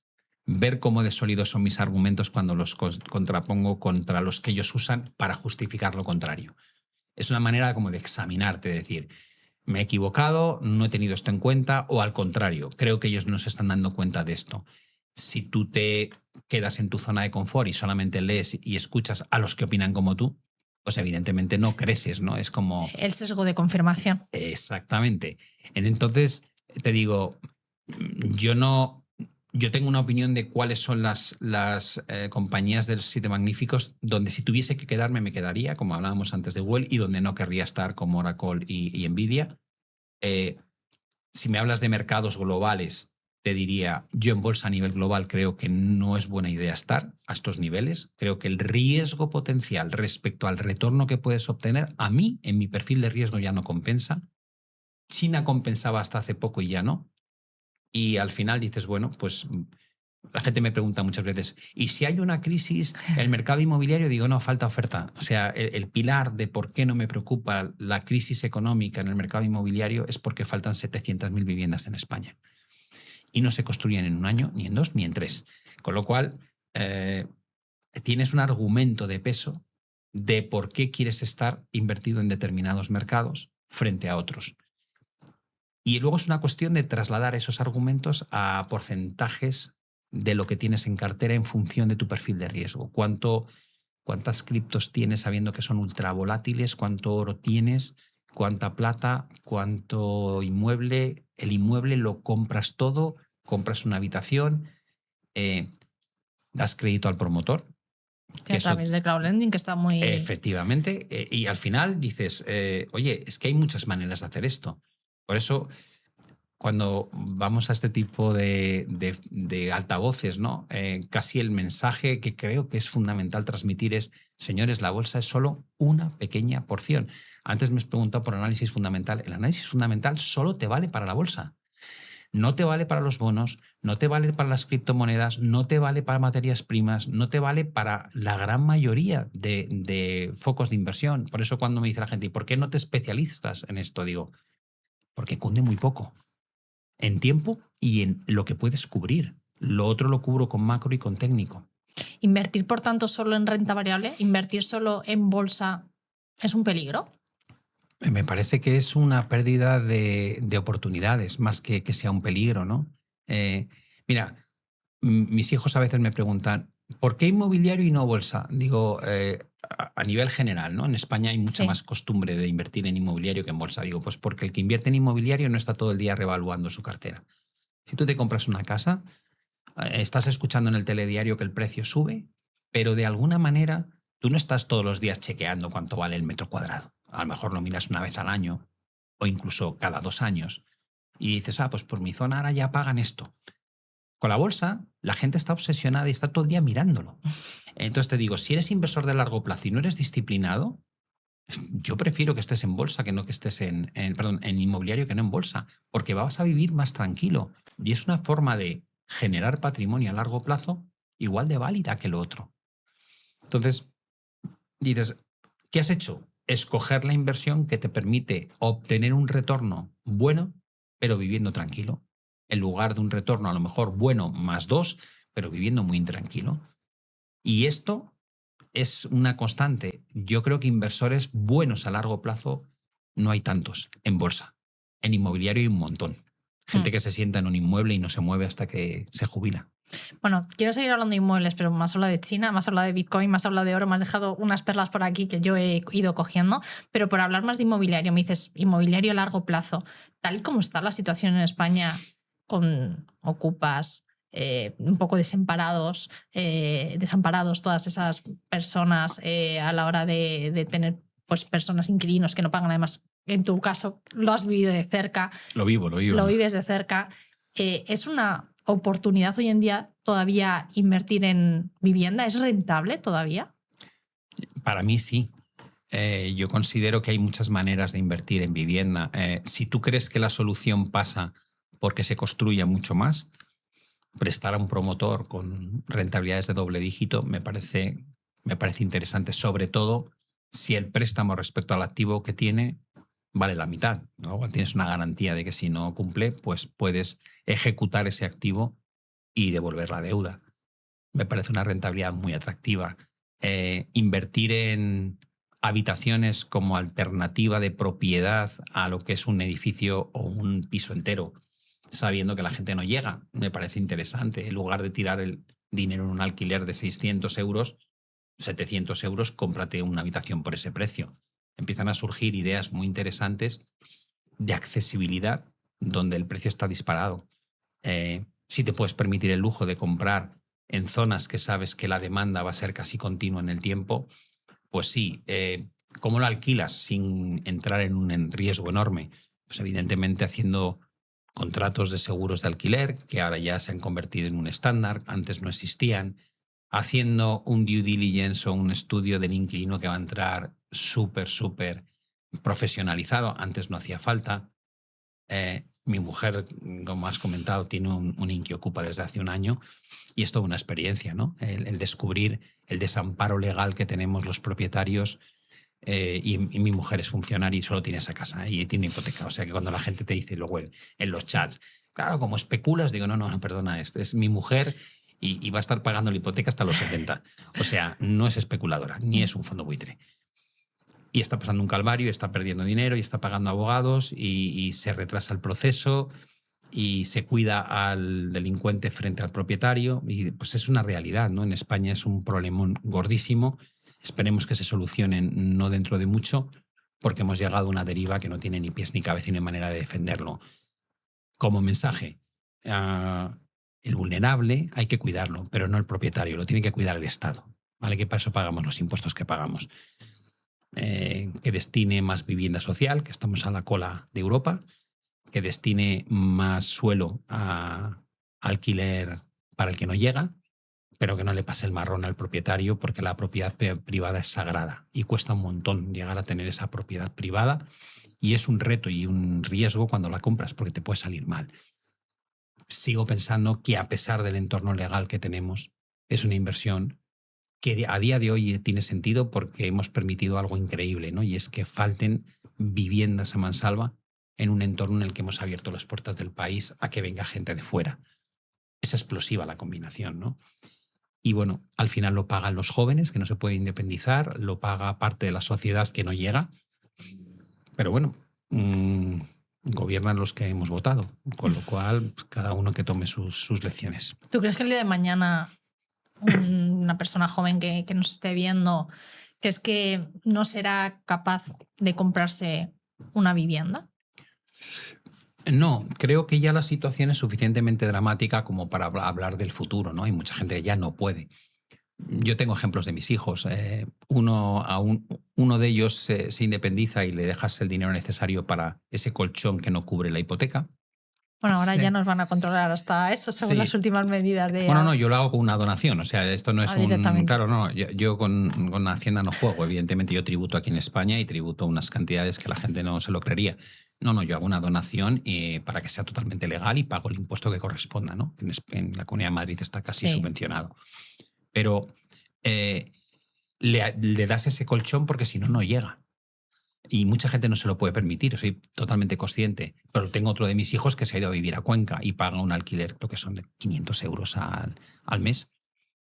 ver cómo de sólidos son mis argumentos cuando los contrapongo contra los que ellos usan para justificar lo contrario. Es una manera como de examinarte, de decir, me he equivocado, no he tenido esto en cuenta, o al contrario, creo que ellos no se están dando cuenta de esto. Si tú te quedas en tu zona de confort y solamente lees y escuchas a los que opinan como tú, pues evidentemente no creces, ¿no? Es como... el sesgo de confirmación. Exactamente. Entonces, te digo, yo tengo una opinión de cuáles son las compañías de los 7 magníficos donde si tuviese que quedarme me quedaría, como hablábamos antes de Google, y donde no querría estar, como Oracle y Nvidia. Si me hablas de mercados globales, te diría, yo en bolsa a nivel global creo que no es buena idea estar a estos niveles. Creo que el riesgo potencial respecto al retorno que puedes obtener, a mí, en mi perfil de riesgo ya no compensa. China compensaba hasta hace poco y ya no. Y al final dices, bueno, pues la gente me pregunta muchas veces, ¿y si hay una crisis el mercado inmobiliario? Digo, no, falta oferta. O sea, el pilar de por qué no me preocupa la crisis económica en el mercado inmobiliario es porque faltan 700.000 viviendas en España. Y no se construyen en 1 año, ni en 2, ni en 3. Con lo cual, tienes un argumento de peso de por qué quieres estar invertido en determinados mercados frente a otros. Y luego es una cuestión de trasladar esos argumentos a porcentajes de lo que tienes en cartera en función de tu perfil de riesgo. ¿Cuántas criptos tienes sabiendo que son ultra volátiles? ¿Cuánto oro tienes? ¿Cuánta plata? ¿Cuánto inmueble? El inmueble lo compras todo, compras una habitación, das crédito al promotor. Que a través de crowdlending, que está muy... Efectivamente. Y al final dices, oye, es que hay muchas maneras de hacer esto. Por eso, cuando vamos a este tipo de altavoces, ¿no? Casi el mensaje que creo que es fundamental transmitir es, señores, la bolsa es solo una pequeña porción. Antes me has preguntado por análisis fundamental. El análisis fundamental solo te vale para la bolsa. No te vale para los bonos, no te vale para las criptomonedas, no te vale para materias primas, no te vale para la gran mayoría de focos de inversión. Por eso cuando me dice la gente, ¿y por qué no te especializas en esto? Digo, porque cunde muy poco en tiempo y en lo que puedes cubrir. Lo otro lo cubro con macro y con técnico. Invertir, por tanto, solo en renta variable, invertir solo en bolsa, ¿es un peligro? Me parece que es una pérdida de oportunidades, más que sea un peligro, ¿no? Mira, mis hijos a veces me preguntan, ¿por qué inmobiliario y no bolsa? Digo, a nivel general, ¿no? En España hay mucha más costumbre de invertir en inmobiliario que en bolsa. Digo, pues porque el que invierte en inmobiliario no está todo el día revaluando su cartera. Si tú te compras una casa, estás escuchando en el telediario que el precio sube, pero de alguna manera tú no estás todos los días chequeando cuánto vale el metro cuadrado. A lo mejor lo miras una vez al año o incluso cada 2 años y dices, pues por mi zona ahora ya pagan esto. Con la bolsa, la gente está obsesionada y está todo el día mirándolo. Entonces te digo, si eres inversor de largo plazo y no eres disciplinado, yo prefiero que estés en bolsa que no que estés en inmobiliario que no en bolsa, porque vas a vivir más tranquilo. Y es una forma de generar patrimonio a largo plazo igual de válida que lo otro. Entonces, dices, ¿qué has hecho? Escoger la inversión que te permite obtener un retorno bueno, pero viviendo tranquilo, en lugar de un retorno a lo mejor bueno más 2, pero viviendo muy intranquilo. Y esto es una constante. Yo creo que inversores buenos a largo plazo no hay tantos en bolsa. En inmobiliario hay un montón. Gente que se sienta en un inmueble y no se mueve hasta que se jubila. Bueno, quiero seguir hablando de inmuebles, pero más habla de China, más habla de Bitcoin, más habla de oro, me has dejado unas perlas por aquí que yo he ido cogiendo, pero por hablar más de inmobiliario, me dices inmobiliario a largo plazo, tal y como está la situación en España con ocupas, un poco desamparados todas esas personas a la hora de tener pues personas inquilinos que no pagan, además en tu caso lo has vivido de cerca. Lo vivo. Lo vives de cerca. Es una oportunidad hoy en día todavía invertir en vivienda? ¿Es rentable todavía? Para mí sí. Yo considero que hay muchas maneras de invertir en vivienda. Si tú crees que la solución pasa porque se construya mucho más, prestar a un promotor con rentabilidades de doble dígito me parece interesante, sobre todo si el préstamo respecto al activo que tiene vale la mitad, ¿no? Tienes una garantía de que si no cumple, pues puedes ejecutar ese activo y devolver la deuda. Me parece una rentabilidad muy atractiva. Invertir en habitaciones como alternativa de propiedad a lo que es un edificio o un piso entero, sabiendo que la gente no llega, me parece interesante. En lugar de tirar el dinero en un alquiler de 600 euros, 700 euros, cómprate una habitación por ese precio. Empiezan a surgir ideas muy interesantes de accesibilidad donde el precio está disparado. Si te puedes permitir el lujo de comprar en zonas que sabes que la demanda va a ser casi continua en el tiempo, pues sí. ¿Cómo lo alquilas sin entrar en un riesgo enorme? Pues evidentemente haciendo contratos de seguros de alquiler, que ahora ya se han convertido en un estándar, antes no existían, haciendo un due diligence o un estudio del inquilino que va a entrar súper profesionalizado, antes no hacía falta. Mi mujer, como has comentado, tiene un Inquiocupa desde hace un año y es toda una experiencia, ¿no? El descubrir el desamparo legal que tenemos los propietarios. Y mi mujer es funcionaria y solo tiene esa casa y tiene hipoteca. O sea que cuando la gente te dice luego en los chats, claro, como especulas, digo, no, perdona, es mi mujer y va a estar pagando la hipoteca hasta los 70. O sea, no es especuladora, ni es un fondo buitre. Y está pasando un calvario, está perdiendo dinero y está pagando abogados y se retrasa el proceso y se cuida al delincuente frente al propietario. Y pues es una realidad, ¿no? En España es un problemón gordísimo. Esperemos que se solucionen no dentro de mucho, porque hemos llegado a una deriva que no tiene ni pies ni cabeza ni manera de defenderlo. Como mensaje, el vulnerable hay que cuidarlo, pero no el propietario, lo tiene que cuidar el Estado, ¿vale? Que para eso pagamos los impuestos que pagamos. Que destine más vivienda social, que estamos a la cola de Europa, que destine más suelo a alquiler para el que no llega, pero que no le pase el marrón al propietario, porque la propiedad privada es sagrada y cuesta un montón llegar a tener esa propiedad privada y es un reto y un riesgo cuando la compras porque te puede salir mal. Sigo pensando que a pesar del entorno legal que tenemos, es una inversión que a día de hoy tiene sentido porque hemos permitido algo increíble, ¿no? Y es que falten viviendas a mansalva en un entorno en el que hemos abierto las puertas del país a que venga gente de fuera. Es explosiva la combinación, ¿no? Y bueno, al final lo pagan los jóvenes, que no se pueden independizar, lo paga parte de la sociedad que no llega. Pero bueno, gobiernan los que hemos votado, con lo cual pues, cada uno que tome sus lecciones. ¿Tú crees que el día de mañana una persona joven que nos esté viendo, crees que no será capaz de comprarse una vivienda? No, creo que ya la situación es suficientemente dramática como para hablar del futuro, ¿no? Hay mucha gente que ya no puede. Yo tengo ejemplos de mis hijos. Uno de ellos se independiza y le dejas el dinero necesario para ese colchón que no cubre la hipoteca. Bueno, ahora ya nos van a controlar hasta eso, según las últimas medidas de... Bueno, no, yo lo hago con una donación. O sea, esto no es directamente. Claro, no, yo con Hacienda no juego. Evidentemente yo tributo aquí en España y tributo unas cantidades que la gente no se lo creería. No, yo hago una donación para que sea totalmente legal y pago el impuesto que corresponda, ¿no? En la Comunidad de Madrid está casi subvencionado. Pero le das ese colchón porque si no, no llega. Y mucha gente no se lo puede permitir, soy totalmente consciente. Pero tengo otro de mis hijos que se ha ido a vivir a Cuenca y paga un alquiler, creo que son de 500 euros al mes.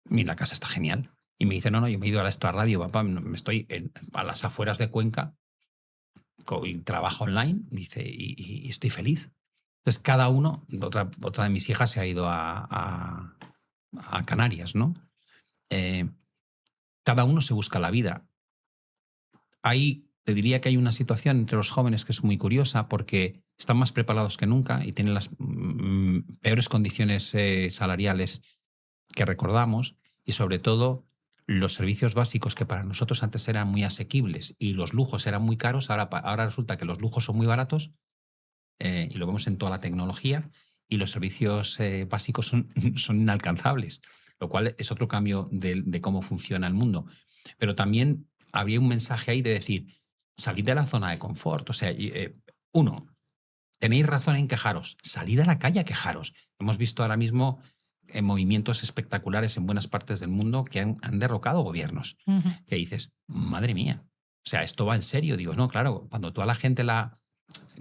Y la casa está genial. Y me dice, no, yo me he ido a la Extra Radio, papá, me estoy a las afueras de Cuenca y trabajo online, dice, y estoy feliz. Entonces, cada uno, otra de mis hijas se ha ido a Canarias, ¿no? Cada uno se busca la vida. Te diría que hay una situación entre los jóvenes que es muy curiosa porque están más preparados que nunca y tienen las peores condiciones salariales que recordamos y sobre todo los servicios básicos que para nosotros antes eran muy asequibles y los lujos eran muy caros, ahora resulta que los lujos son muy baratos y lo vemos en toda la tecnología y los servicios básicos son inalcanzables, lo cual es otro cambio de cómo funciona el mundo. Pero también había un mensaje ahí de decir, salid de la zona de confort. O sea, uno, tenéis razón en quejaros, salid a la calle a quejaros. Hemos visto ahora mismo movimientos espectaculares en buenas partes del mundo que han derrocado gobiernos. Que dices, madre mía, o sea, esto va en serio. Digo, no, claro, cuando tú a la gente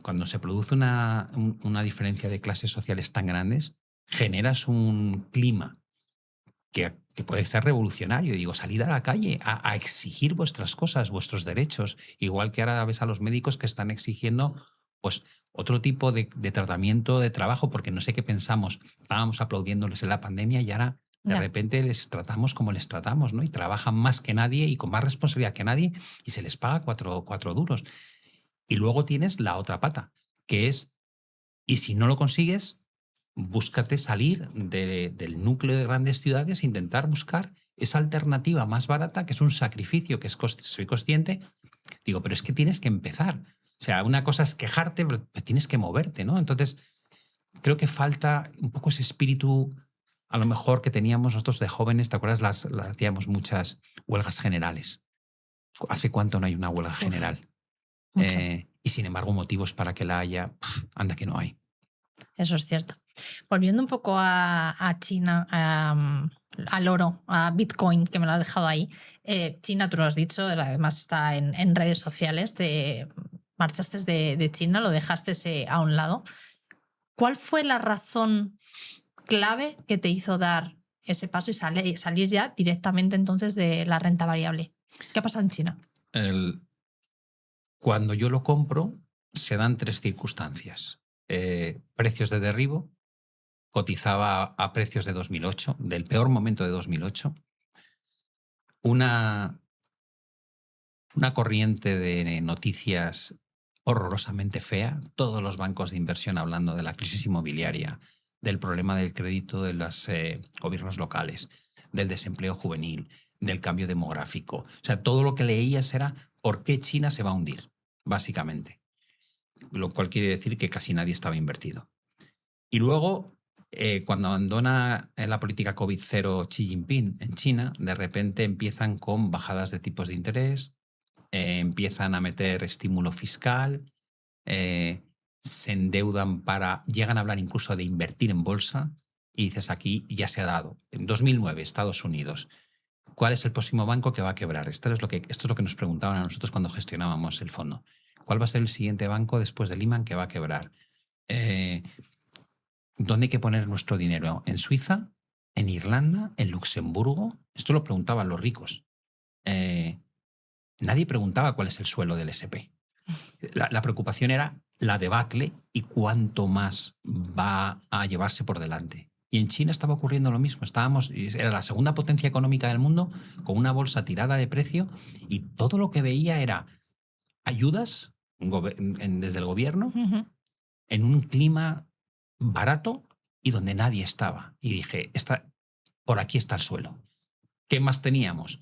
cuando se produce una diferencia de clases sociales tan grandes, generas un clima que puede ser revolucionario. Digo, salid a la calle a exigir vuestras cosas, vuestros derechos, igual que ahora ves a los médicos que están exigiendo pues otro tipo de tratamiento, de trabajo, porque no sé qué pensamos, estábamos aplaudiéndoles en la pandemia y ahora de repente les tratamos como les tratamos, ¿no? Y trabajan más que nadie y con más responsabilidad que nadie y se les paga cuatro duros. Y luego tienes la otra pata, que es, y si no lo consigues, búscate salir del núcleo de grandes ciudades e intentar buscar esa alternativa más barata, que es un sacrificio, que soy consciente. Digo, pero es que tienes que empezar. O sea, una cosa es quejarte, pero tienes que moverte, ¿no? Entonces, creo que falta un poco ese espíritu, a lo mejor, que teníamos nosotros de jóvenes. ¿Te acuerdas? Hacíamos muchas huelgas generales. ¿Hace cuánto no hay una huelga general? Y sin embargo, motivos para que la haya, anda que no hay. Eso es cierto. Volviendo un poco a China, al oro, a Bitcoin, que me lo has dejado ahí. China, tú lo has dicho, además está en redes sociales. Te marchaste de China, lo dejaste a un lado. ¿Cuál fue la razón clave que te hizo dar ese paso y salir ya directamente entonces de la renta variable? ¿Qué pasa en China? Cuando yo lo compro, se dan tres circunstancias. Precios de derribo, cotizaba a precios de 2008, del peor momento de 2008. Una corriente de noticias horrorosamente fea, todos los bancos de inversión hablando de la crisis inmobiliaria, del problema del crédito de los gobiernos locales, del desempleo juvenil, del cambio demográfico. O sea, todo lo que leías era por qué China se va a hundir, básicamente. Lo cual quiere decir que casi nadie estaba invertido. Y luego, cuando abandona la política COVID-0 Xi Jinping en China, de repente empiezan con bajadas de tipos de interés, empiezan a meter estímulo fiscal, se endeudan llegan a hablar incluso de invertir en bolsa, y dices, aquí ya se ha dado. En 2009, Estados Unidos. ¿Cuál es el próximo banco que va a quebrar? Esto es lo que nos preguntaban a nosotros cuando gestionábamos el fondo. ¿Cuál va a ser el siguiente banco después de Lehman que va a quebrar? ¿Dónde hay que poner nuestro dinero? ¿En Suiza? ¿En Irlanda? ¿En Luxemburgo? Esto lo preguntaban los ricos. Nadie preguntaba cuál es el suelo del SP. La preocupación era la debacle y cuánto más va a llevarse por delante. Y en China estaba ocurriendo lo mismo. Era la segunda potencia económica del mundo, con una bolsa tirada de precio, y todo lo que veía era ayudas desde el gobierno, en un clima barato y donde nadie estaba. Y dije, por aquí está el suelo. ¿Qué más teníamos?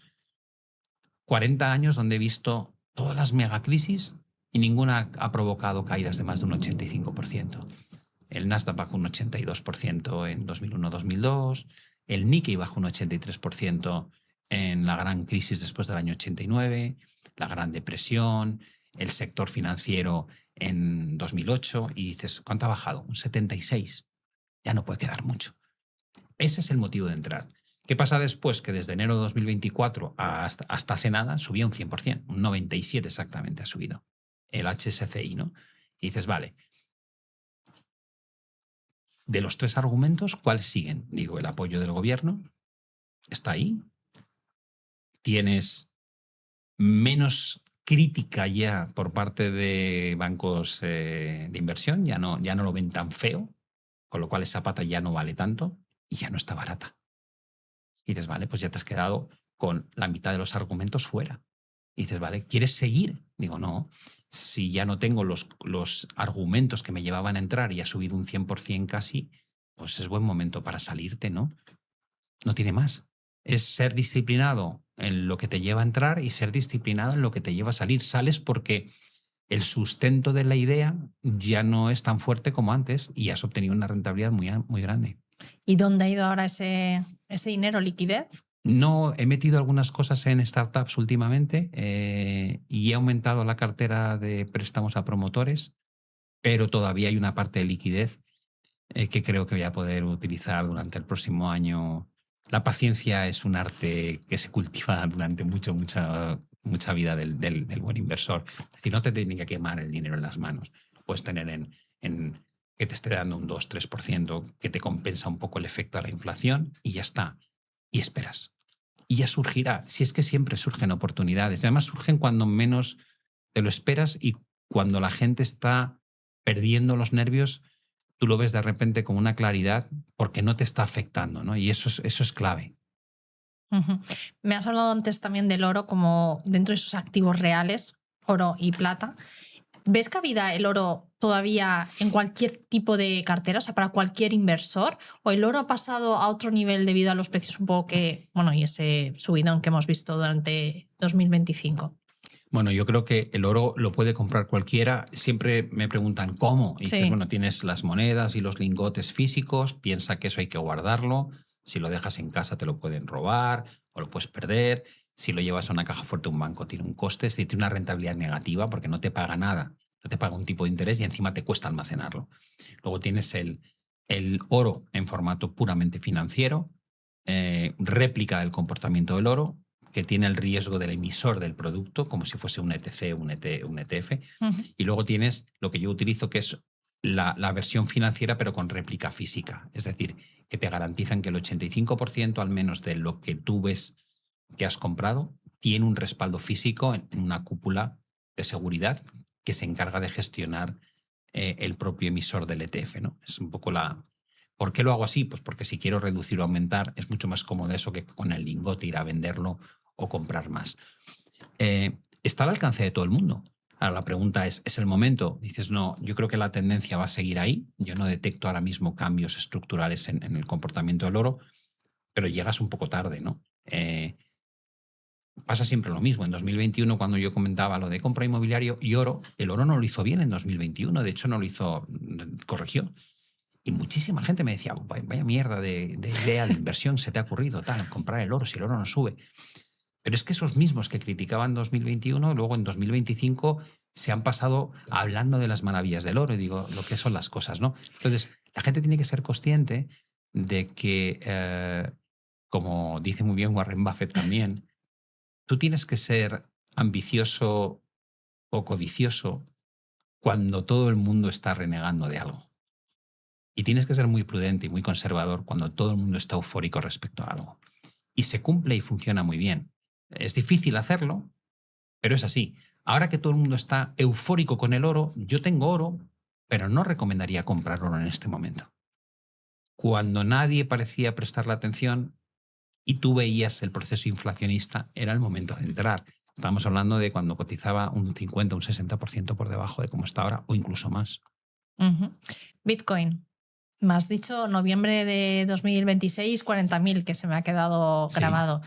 40 años donde he visto todas las megacrisis y ninguna ha provocado caídas de más de un 85%. El Nasdaq bajó un 82% en 2001-2002, el Nikkei bajó un 83% en la gran crisis después del año 89, la Gran Depresión, el sector financiero en 2008, y dices, ¿cuánto ha bajado? Un 76%. Ya no puede quedar mucho. Ese es el motivo de entrar. ¿Qué pasa después? Que desde enero de 2024 hasta hace nada subía un 100%, un 97% exactamente ha subido el HSCI, ¿no? Y dices, vale, de los tres argumentos, ¿cuáles siguen? Digo, el apoyo del gobierno está ahí. Tienes menos crítica ya por parte de bancos de inversión, ya no lo ven tan feo, con lo cual esa pata ya no vale tanto y ya no está barata. Y dices, vale, pues ya te has quedado con la mitad de los argumentos fuera. Y dices, vale, ¿quieres seguir? Digo, no, si ya no tengo los argumentos que me llevaban a entrar y ha subido un 100% casi, pues es buen momento para salirte, ¿no? No tiene más. Es ser disciplinado en lo que te lleva a entrar y ser disciplinado en lo que te lleva a salir. Sales porque el sustento de la idea ya no es tan fuerte como antes y has obtenido una rentabilidad muy grande. ¿Y dónde ha ido ahora ese dinero? ¿Liquidez? No, he metido algunas cosas en startups últimamente y he aumentado la cartera de préstamos a promotores, pero todavía hay una parte de liquidez que creo que voy a poder utilizar durante el próximo año. La paciencia es un arte que se cultiva durante mucha vida del buen inversor. Es decir, no te tiene que quemar el dinero en las manos. Puedes tener en que te esté dando un 2-3%, que te compensa un poco el efecto de la inflación y ya está. Y esperas. Y ya surgirá. Si es que siempre surgen oportunidades. Además, surgen cuando menos te lo esperas y cuando la gente está perdiendo los nervios, tú lo ves de repente con una claridad porque no te está afectando, ¿no? Y eso es clave. Ujú. Me has hablado antes también del oro como dentro de sus activos reales, oro y plata. ¿Ves cabida el oro todavía en cualquier tipo de cartera, o sea, para cualquier inversor? ¿O el oro ha pasado a otro nivel debido a los precios un poco y ese subidón que hemos visto durante 2025? Bueno, yo creo que el oro lo puede comprar cualquiera. Siempre me preguntan cómo. Y dices, Sí. bueno, tienes las monedas y los lingotes físicos, piensa que eso hay que guardarlo. Si lo dejas en casa te lo pueden robar o lo puedes perder. Si lo llevas a una caja fuerte, un banco tiene un coste, es decir, tiene una rentabilidad negativa porque no te paga nada. No te paga un tipo de interés y encima te cuesta almacenarlo. Luego tienes el oro en formato puramente financiero, réplica del comportamiento del oro, que tiene el riesgo del emisor del producto, como si fuese un ETC o un ETF. Y luego tienes lo que yo utilizo, que es la versión financiera, pero con réplica física. Es decir, que te garantizan que el 85% al menos de lo que tú ves que has comprado tiene un respaldo físico en una cúpula de seguridad que se encarga de gestionar el propio emisor del ETF, ¿no? Es un poco la... ¿Por qué lo hago así? Pues porque si quiero reducir o aumentar, es mucho más cómodo eso que con el lingote ir a venderlo o comprar más. Está al alcance de todo el mundo. Ahora la pregunta ¿es el momento? Dices, no, yo creo que la tendencia va a seguir ahí. Yo no detecto ahora mismo cambios estructurales en el comportamiento del oro, pero llegas un poco tarde, ¿no? Pasa siempre lo mismo. En 2021, cuando yo comentaba lo de compra inmobiliario y oro, el oro no lo hizo bien en 2021. De hecho, no lo hizo, corrigió. Y muchísima gente me decía, vaya mierda de idea de inversión se te ha ocurrido, tal, comprar el oro si el oro no sube. Pero es que esos mismos que criticaban 2021, luego en 2025 se han pasado hablando de las maravillas del oro y digo, lo que son las cosas, ¿no? Entonces, la gente tiene que ser consciente de que, como dice muy bien Warren Buffett también, tú tienes que ser ambicioso o codicioso cuando todo el mundo está renegando de algo. Y tienes que ser muy prudente y muy conservador cuando todo el mundo está eufórico respecto a algo. Y se cumple y funciona muy bien. Es difícil hacerlo, pero es así. Ahora que todo el mundo está eufórico con el oro, yo tengo oro, pero no recomendaría comprar oro en este momento. Cuando nadie parecía prestarle atención y tú veías el proceso inflacionista, era el momento de entrar. Estamos hablando de cuando cotizaba un 50, un 60% por debajo de cómo está ahora, o incluso más. Bitcoin. Me has dicho noviembre de 2026, 40.000, que se me ha quedado grabado.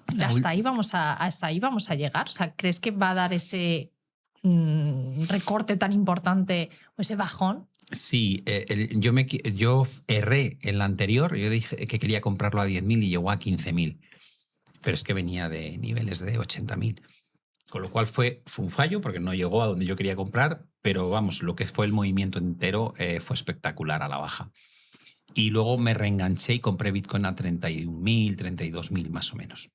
¿Hasta ahí vamos a llegar? O sea, ¿crees que va a dar ese recorte tan importante o ese bajón? Sí, yo erré en la anterior, yo dije que quería comprarlo a 10.000 y llegó a 15.000, pero es que venía de niveles de 80.000. Con lo cual fue un fallo porque no llegó a donde yo quería comprar, pero vamos, lo que fue el movimiento entero fue espectacular a la baja. Y luego me reenganché y compré Bitcoin a 31.000, 32.000 más o menos.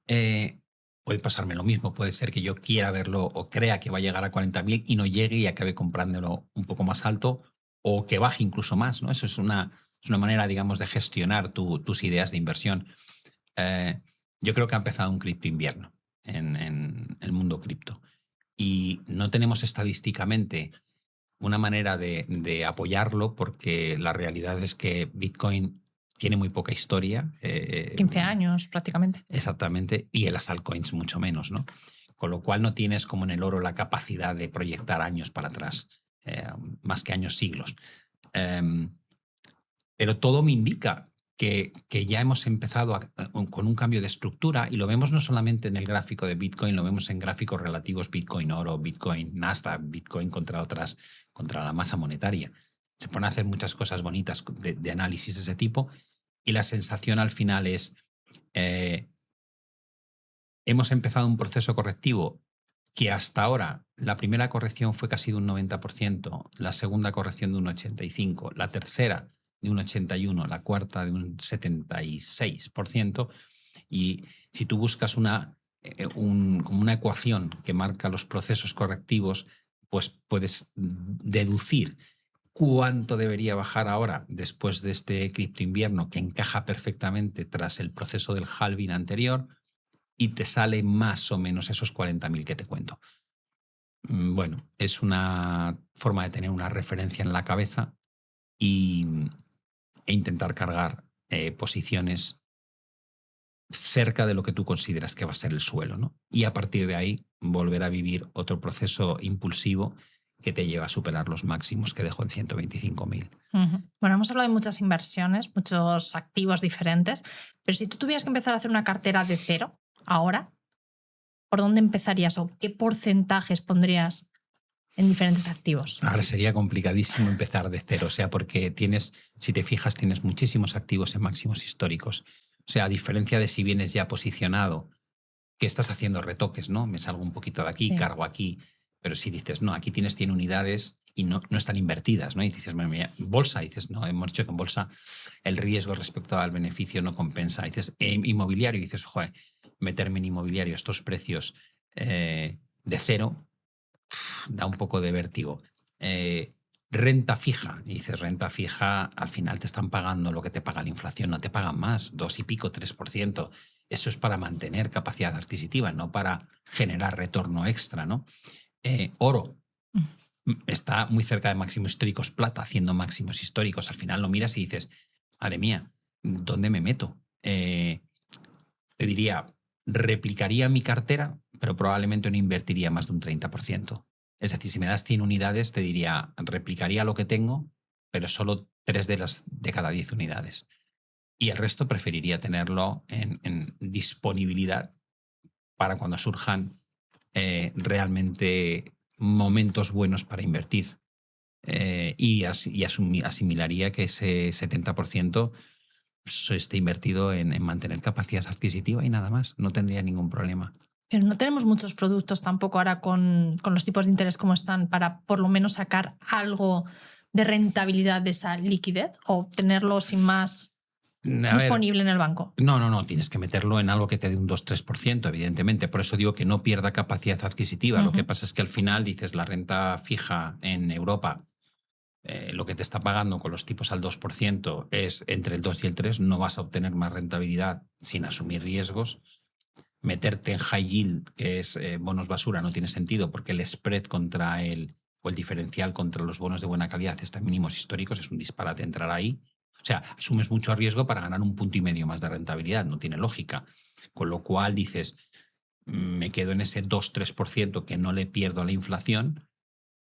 Puede pasarme lo mismo, puede ser que yo quiera verlo o crea que va a llegar a 40.000 y no llegue y acabe comprándolo un poco más alto o que baje incluso más, ¿no? Eso es una manera, digamos, de gestionar tus ideas de inversión. Yo creo que ha empezado un cripto invierno en el mundo cripto y no tenemos estadísticamente una manera de apoyarlo porque la realidad es que Bitcoin tiene muy poca historia. 15 años prácticamente. Exactamente, y en las altcoins mucho menos, ¿no? Con lo cual no tienes como en el oro la capacidad de proyectar años para atrás, más que años, siglos. Pero todo me indica que ya hemos empezado con un cambio de estructura, y lo vemos no solamente en el gráfico de Bitcoin, lo vemos en gráficos relativos Bitcoin Oro, Bitcoin Nasdaq, Bitcoin contra la masa monetaria. Se ponen a hacer muchas cosas bonitas de análisis de ese tipo, y la sensación al final es hemos empezado un proceso correctivo que hasta ahora la primera corrección fue casi de un 90%, la segunda corrección de un 85%, la tercera de un 81%, la cuarta de un 76%. Y si tú buscas como una ecuación que marca los procesos correctivos, pues puedes deducir cuánto debería bajar ahora después de este cripto invierno, que encaja perfectamente tras el proceso del halving anterior, y te sale más o menos esos 40.000 que te cuento. Bueno, es una forma de tener una referencia en la cabeza e intentar cargar posiciones cerca de lo que tú consideras que va a ser el suelo, ¿no? Y a partir de ahí volver a vivir otro proceso impulsivo que te lleva a superar los máximos que dejó en 125.000. Bueno, hemos hablado de muchas inversiones, muchos activos diferentes, pero si tú tuvieras que empezar a hacer una cartera de cero ahora, ¿por dónde empezarías o qué porcentajes pondrías en diferentes activos? Ahora sería complicadísimo empezar de cero, o sea, porque si te fijas, tienes muchísimos activos en máximos históricos. O sea, a diferencia de si vienes ya posicionado, que estás haciendo retoques, ¿no? Me salgo un poquito de aquí, cargo aquí, pero si dices, no, aquí tienes 100 unidades y no están invertidas, ¿no? Y dices, bolsa, y dices, no, hemos dicho que en bolsa el riesgo respecto al beneficio no compensa. Y dices, inmobiliario, y dices, joder, meterme en inmobiliario estos precios de cero da un poco de vértigo. Renta fija, y dices, renta fija, al final te están pagando lo que te paga la inflación, no te pagan más, 2 y pico, 3%. Eso es para mantener capacidad adquisitiva, no para generar retorno extra, ¿no? Oro está muy cerca de máximos históricos, plata haciendo máximos históricos. Al final lo miras y dices, madre mía, ¿dónde me meto? Te diría, replicaría mi cartera, pero probablemente no invertiría más de un 30%. Es decir, si me das 100 unidades, te diría, replicaría lo que tengo, pero solo 3 de cada 10 unidades. Y el resto preferiría tenerlo en disponibilidad para cuando surjan realmente momentos buenos para invertir. Y asimilaría que ese 70% esté invertido en mantener capacidad adquisitiva y nada más. No tendría ningún problema. Pero no tenemos muchos productos tampoco ahora con los tipos de interés como están para por lo menos sacar algo de rentabilidad de esa liquidez o tenerlo sin más disponible en el banco. No, tienes que meterlo en algo que te dé un 2-3%, evidentemente. Por eso digo que no pierda capacidad adquisitiva. Lo que pasa es que al final dices la renta fija en Europa, lo que te está pagando con los tipos al 2% es entre el 2 y el 3, no vas a obtener más rentabilidad sin asumir riesgos. Meterte en high yield, que es bonos basura, no tiene sentido porque el spread o el diferencial contra los bonos de buena calidad está en mínimos históricos, es un disparate entrar ahí. O sea, asumes mucho riesgo para ganar 1,5 puntos más de rentabilidad, no tiene lógica. Con lo cual dices, me quedo en ese 2-3% que no le pierdo a la inflación,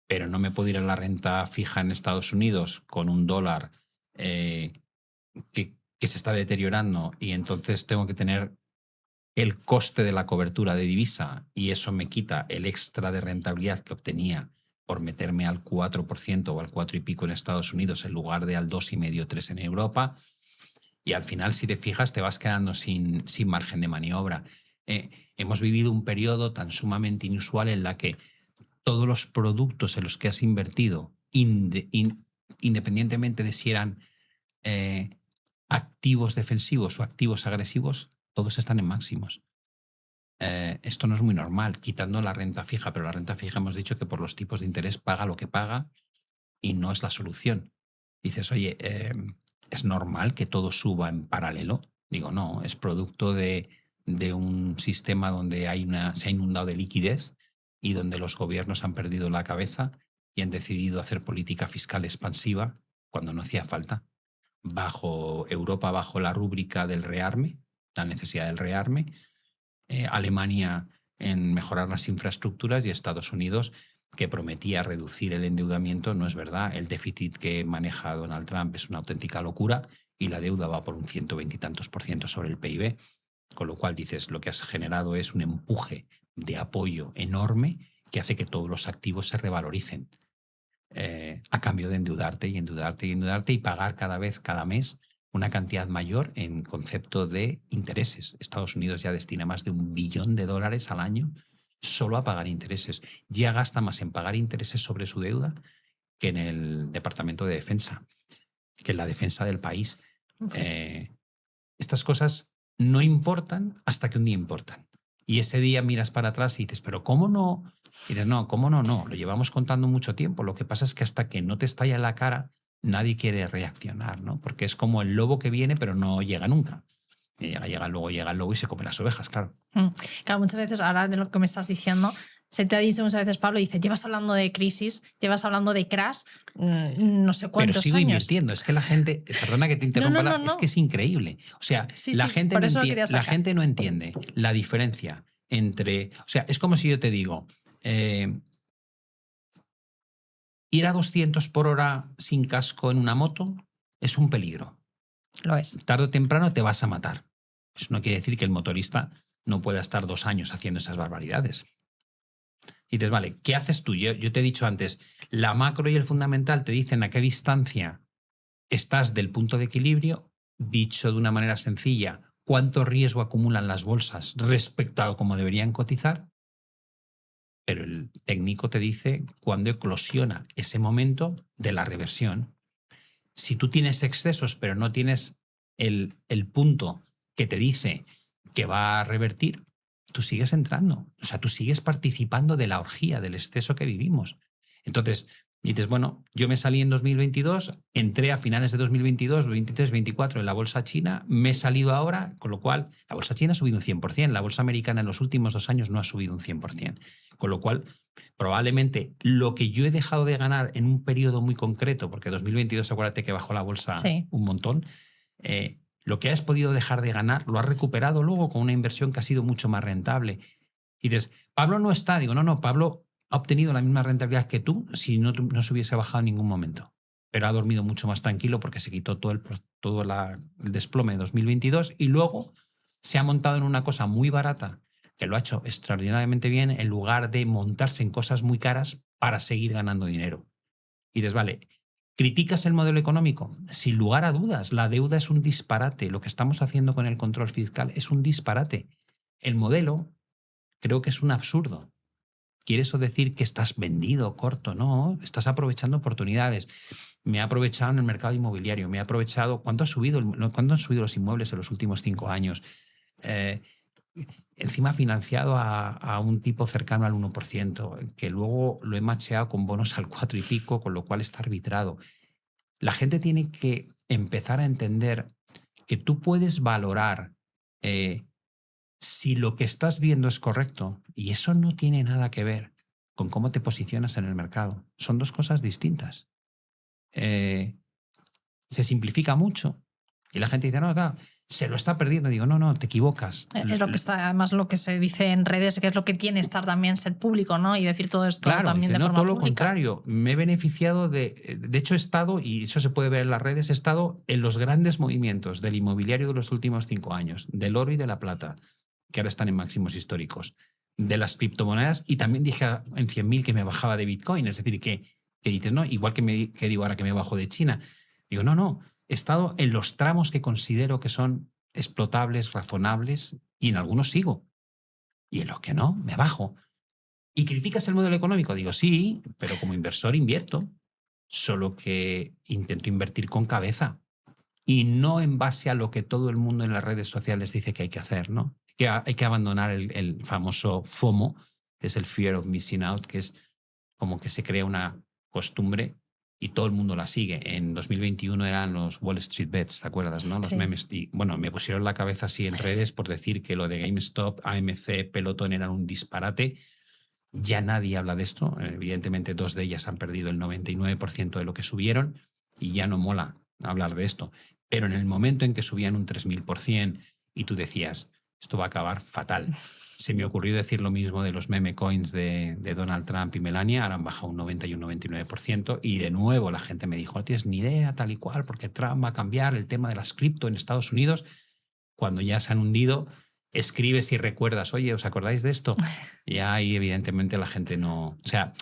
pero no me puedo ir a la renta fija en Estados Unidos con un dólar que se está deteriorando, y entonces tengo que tener el coste de la cobertura de divisa y eso me quita el extra de rentabilidad que obtenía por meterme al 4% o al 4 y pico en Estados Unidos en lugar de al 2,5-3 en Europa. Y al final, si te fijas, te vas quedando sin margen de maniobra. Hemos vivido un periodo tan sumamente inusual en la que todos los productos en los que has invertido, independientemente de si eran activos defensivos o activos agresivos, todos están en máximos. Esto no es muy normal, quitando la renta fija, pero la renta fija hemos dicho que por los tipos de interés paga lo que paga y no es la solución. Dices, oye, ¿es normal que todo suba en paralelo? Digo, no, es producto de un sistema donde se ha inundado de liquidez y donde los gobiernos han perdido la cabeza y han decidido hacer política fiscal expansiva cuando no hacía falta. Europa bajo la rúbrica del rearme, la necesidad del rearme, Alemania en mejorar las infraestructuras y Estados Unidos que prometía reducir el endeudamiento. No es verdad, el déficit que maneja Donald Trump es una auténtica locura y la deuda va por un 120 y tantos por ciento sobre el PIB, con lo cual dices, lo que has generado es un empuje de apoyo enorme que hace que todos los activos se revaloricen a cambio de endeudarte y endeudarte y endeudarte y pagar cada vez, cada mes, una cantidad mayor en concepto de intereses. Estados Unidos ya destina más de $1 billón al año solo a pagar intereses. Ya gasta más en pagar intereses sobre su deuda que en el Departamento de Defensa, que en la defensa del país. Estas cosas no importan hasta que un día importan. Y ese día miras para atrás y dices, pero ¿cómo no? Y dices, no, ¿cómo no? No, lo llevamos contando mucho tiempo. Lo que pasa es que hasta que no te estalla en la cara, nadie quiere reaccionar, ¿no? Porque es como el lobo que viene, pero no llega nunca. Y llega el lobo y se come las ovejas, claro. Claro, muchas veces, ahora de lo que me estás diciendo, se te ha dicho muchas veces, Pablo, dice, llevas hablando de crisis, llevas hablando de crash, no sé cuántos Pero sigo años. Invirtiendo. Es que la gente, perdona que te interrumpa, No. Es que es increíble. O sea, la gente no entiende la diferencia entre... O sea, es como si yo te digo, ir a 200 por hora sin casco en una moto es un peligro. Lo es. Tarde o temprano te vas a matar. Eso no quiere decir que el motorista no pueda estar 2 años haciendo esas barbaridades. Y dices, vale, ¿qué haces tú? Yo te he dicho antes, la macro y el fundamental te dicen a qué distancia estás del punto de equilibrio. Dicho de una manera sencilla, ¿cuánto riesgo acumulan las bolsas respecto a cómo deberían cotizar? Pero el técnico te dice cuándo eclosiona ese momento de la reversión. Si tú tienes excesos pero no tienes el punto que te dice que va a revertir, tú sigues entrando. O sea, tú sigues participando de la orgía, del exceso que vivimos. Entonces, dices, bueno, yo me salí en 2022, entré a finales de 2022, 23, 24 en la bolsa china, me he salido ahora, con lo cual la bolsa china ha subido un 100%, la bolsa americana en los últimos 2 años no ha subido un 100%. Con lo cual, probablemente lo que yo he dejado de ganar en un periodo muy concreto, porque 2022, acuérdate que bajó la bolsa un montón, lo que has podido dejar de ganar lo has recuperado luego con una inversión que ha sido mucho más rentable. Y dices, Pablo no está. Digo, no, Pablo ha obtenido la misma rentabilidad que tú si no se hubiese bajado en ningún momento. Pero ha dormido mucho más tranquilo porque se quitó todo el desplome de 2022 y luego se ha montado en una cosa muy barata que lo ha hecho extraordinariamente bien en lugar de montarse en cosas muy caras para seguir ganando dinero. Y dices, vale, ¿criticas el modelo económico? Sin lugar a dudas, la deuda es un disparate. Lo que estamos haciendo con el control fiscal es un disparate. El modelo creo que es un absurdo. ¿Quiere eso decir que estás vendido, corto? No, estás aprovechando oportunidades. Me he aprovechado en el mercado inmobiliario, me he aprovechado... ¿Cuánto han subido los inmuebles en los últimos 5 años? Encima financiado a un tipo cercano al 1%, que luego lo he macheado con bonos al 4 y pico, con lo cual está arbitrado. La gente tiene que empezar a entender que tú puedes valorar si lo que estás viendo es correcto, y eso no tiene nada que ver con cómo te posicionas en el mercado. Son 2 cosas distintas. Se simplifica mucho y la gente dice, no, se lo está perdiendo. Digo, no, te equivocas. Es lo que está, además lo que se dice en redes, que es lo que tiene estar también ser público, ¿no? Y decir todo esto también de forma todo lo pública. contrario. Me he beneficiado de hecho he estado, y eso se puede ver en las redes, he estado en los grandes movimientos del inmobiliario de los últimos 5 años, del oro y de la plata, que ahora están en máximos históricos, de las criptomonedas, y también dije en 100.000 que me bajaba de Bitcoin, es decir, que dices, no, igual que digo ahora que me bajo de China. Digo, no, he estado en los tramos que considero que son explotables, razonables, y en algunos sigo. Y en los que no, me bajo. ¿Y criticas el modelo económico? Digo, sí, pero como inversor invierto, solo que intento invertir con cabeza y no en base a lo que todo el mundo en las redes sociales dice que hay que hacer, ¿no? Que hay que abandonar el famoso FOMO, que es el Fear of Missing Out, que es como que se crea una costumbre y todo el mundo la sigue. En 2021 eran los Wall Street Bets, ¿te acuerdas, no? Los memes. Y bueno, me pusieron la cabeza así en redes por decir que lo de GameStop, AMC, Peloton eran un disparate. Ya nadie habla de esto. Evidentemente 2 de ellas han perdido el 99% de lo que subieron y ya no mola hablar de esto. Pero en el momento en que subían un 3000% y tú decías, esto va a acabar fatal. Se me ocurrió decir lo mismo de los meme coins de Donald Trump y Melania, ahora han bajado un 90 y un 99%, y de nuevo la gente me dijo, no tienes ni idea, tal y cual, porque Trump va a cambiar el tema de las cripto en Estados Unidos. Cuando ya se han hundido, escribes y recuerdas, oye, ¿os acordáis de esto? Y ahí evidentemente la gente no... O sea,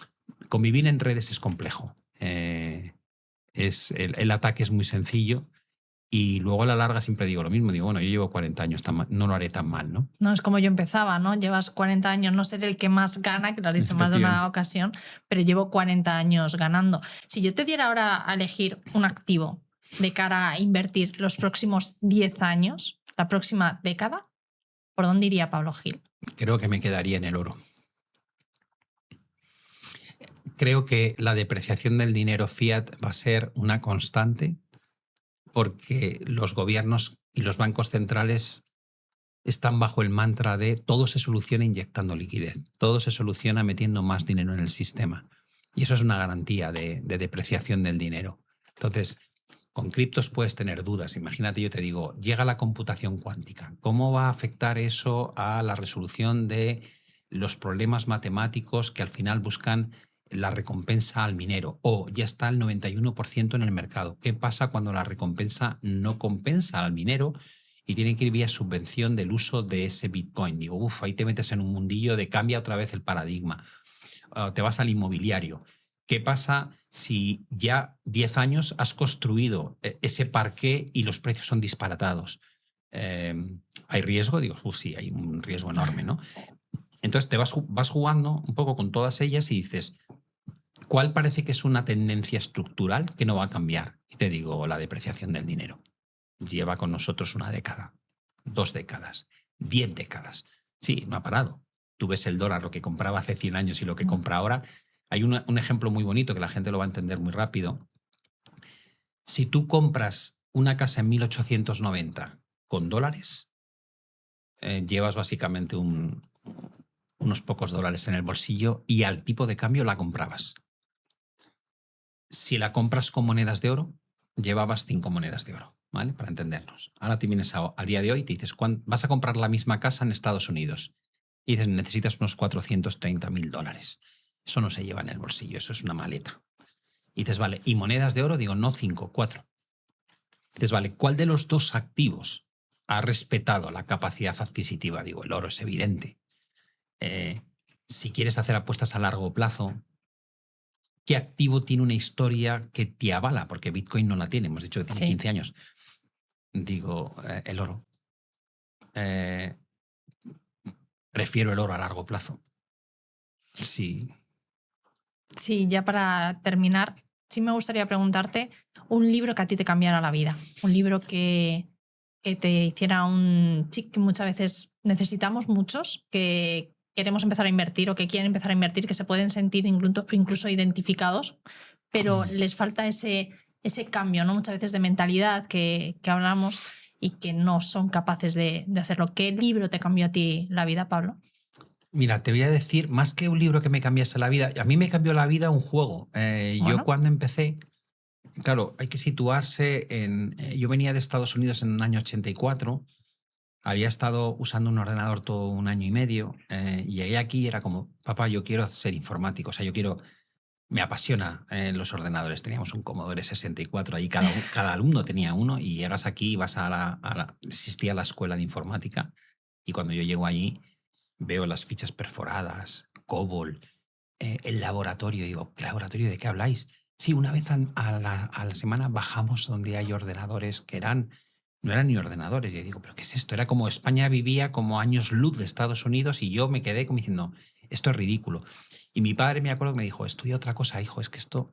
convivir en redes es complejo. El ataque es muy sencillo. Y luego a la larga siempre digo lo mismo, digo, bueno, yo llevo 40 años, no lo haré tan mal, ¿no? No es como yo empezaba, ¿no? Llevas 40 años, no ser el que más gana, que lo has dicho más de una ocasión, pero llevo 40 años ganando. Si yo te diera ahora a elegir un activo de cara a invertir los próximos 10 años, la próxima década, ¿por dónde iría Pablo Gil? Creo que me quedaría en el oro. Creo que la depreciación del dinero fiat va a ser una constante porque los gobiernos y los bancos centrales están bajo el mantra de todo se soluciona inyectando liquidez, todo se soluciona metiendo más dinero en el sistema. Y eso es una garantía de depreciación del dinero. Entonces, con criptos puedes tener dudas. Imagínate, yo te digo, llega la computación cuántica. ¿Cómo va a afectar eso a la resolución de los problemas matemáticos que al final buscan la recompensa al minero? O ya está el 91% en el mercado. ¿Qué pasa cuando la recompensa no compensa al minero y tiene que ir vía subvención del uso de ese Bitcoin? Digo, ahí te metes en un mundillo de cambia otra vez el paradigma. Te vas al inmobiliario. ¿Qué pasa si ya 10 años has construido ese parqué y los precios son disparatados? ¿Hay riesgo? Digo, sí, hay un riesgo enorme, ¿no? Entonces te vas jugando un poco con todas ellas y dices, ¿cuál parece que es una tendencia estructural que no va a cambiar? Y te digo, la depreciación del dinero. Lleva con nosotros una década, 2 décadas, 10 décadas. Sí, no ha parado. Tú ves el dólar, lo que compraba hace 100 años y lo que compra ahora. Hay un ejemplo muy bonito que la gente lo va a entender muy rápido. Si tú compras una casa en 1890 con dólares, llevas básicamente unos pocos dólares en el bolsillo y al tipo de cambio la comprabas. Si la compras con monedas de oro, llevabas 5 monedas de oro, ¿vale? Para entendernos. Ahora te vienes a día de hoy y te dices, vas a comprar la misma casa en Estados Unidos. Y dices, necesitas unos $430.000. Eso no se lleva en el bolsillo, eso es una maleta. Y dices, vale, ¿y monedas de oro? Digo, no 5, 4. Dices, vale, ¿cuál de los dos activos ha respetado la capacidad adquisitiva? Digo, el oro es evidente. Si quieres hacer apuestas a largo plazo, ¿qué activo tiene una historia que te avala? Porque Bitcoin no la tiene, hemos dicho que tiene 15 años. Digo, el oro. Prefiero el oro a largo plazo. Sí. Sí, ya para terminar, sí me gustaría preguntarte un libro que a ti te cambiara la vida. Un libro que te hiciera un chic, que muchas veces necesitamos muchos, que queremos empezar a invertir o que quieren empezar a invertir, que se pueden sentir incluso identificados, pero les falta ese cambio, ¿no? Muchas veces de mentalidad que hablamos y que no son capaces de hacerlo. ¿Qué libro te cambió a ti la vida, Pablo? Mira, te voy a decir, más que un libro que me cambiase la vida, a mí me cambió la vida un juego. Bueno. Yo cuando empecé, claro, hay que situarse en... yo venía de Estados Unidos en el año 84, había estado usando un ordenador todo un año y medio, y llegué aquí y era como, papá, yo quiero ser informático, o sea, me apasiona los ordenadores. Teníamos un Commodore 64, ahí cada alumno tenía uno, y llegas aquí y vas existía la escuela de informática, y cuando yo llego allí veo las fichas perforadas, COBOL, el laboratorio. Digo, ¿qué laboratorio? ¿De qué habláis? Sí, una vez a la semana bajamos donde hay ordenadores que no eran ni ordenadores. Y yo digo, ¿pero qué es esto? Era como España vivía como años luz de Estados Unidos y yo me quedé como diciendo, esto es ridículo. Y mi padre, me acuerdo que me dijo, estudia otra cosa, hijo, es que esto...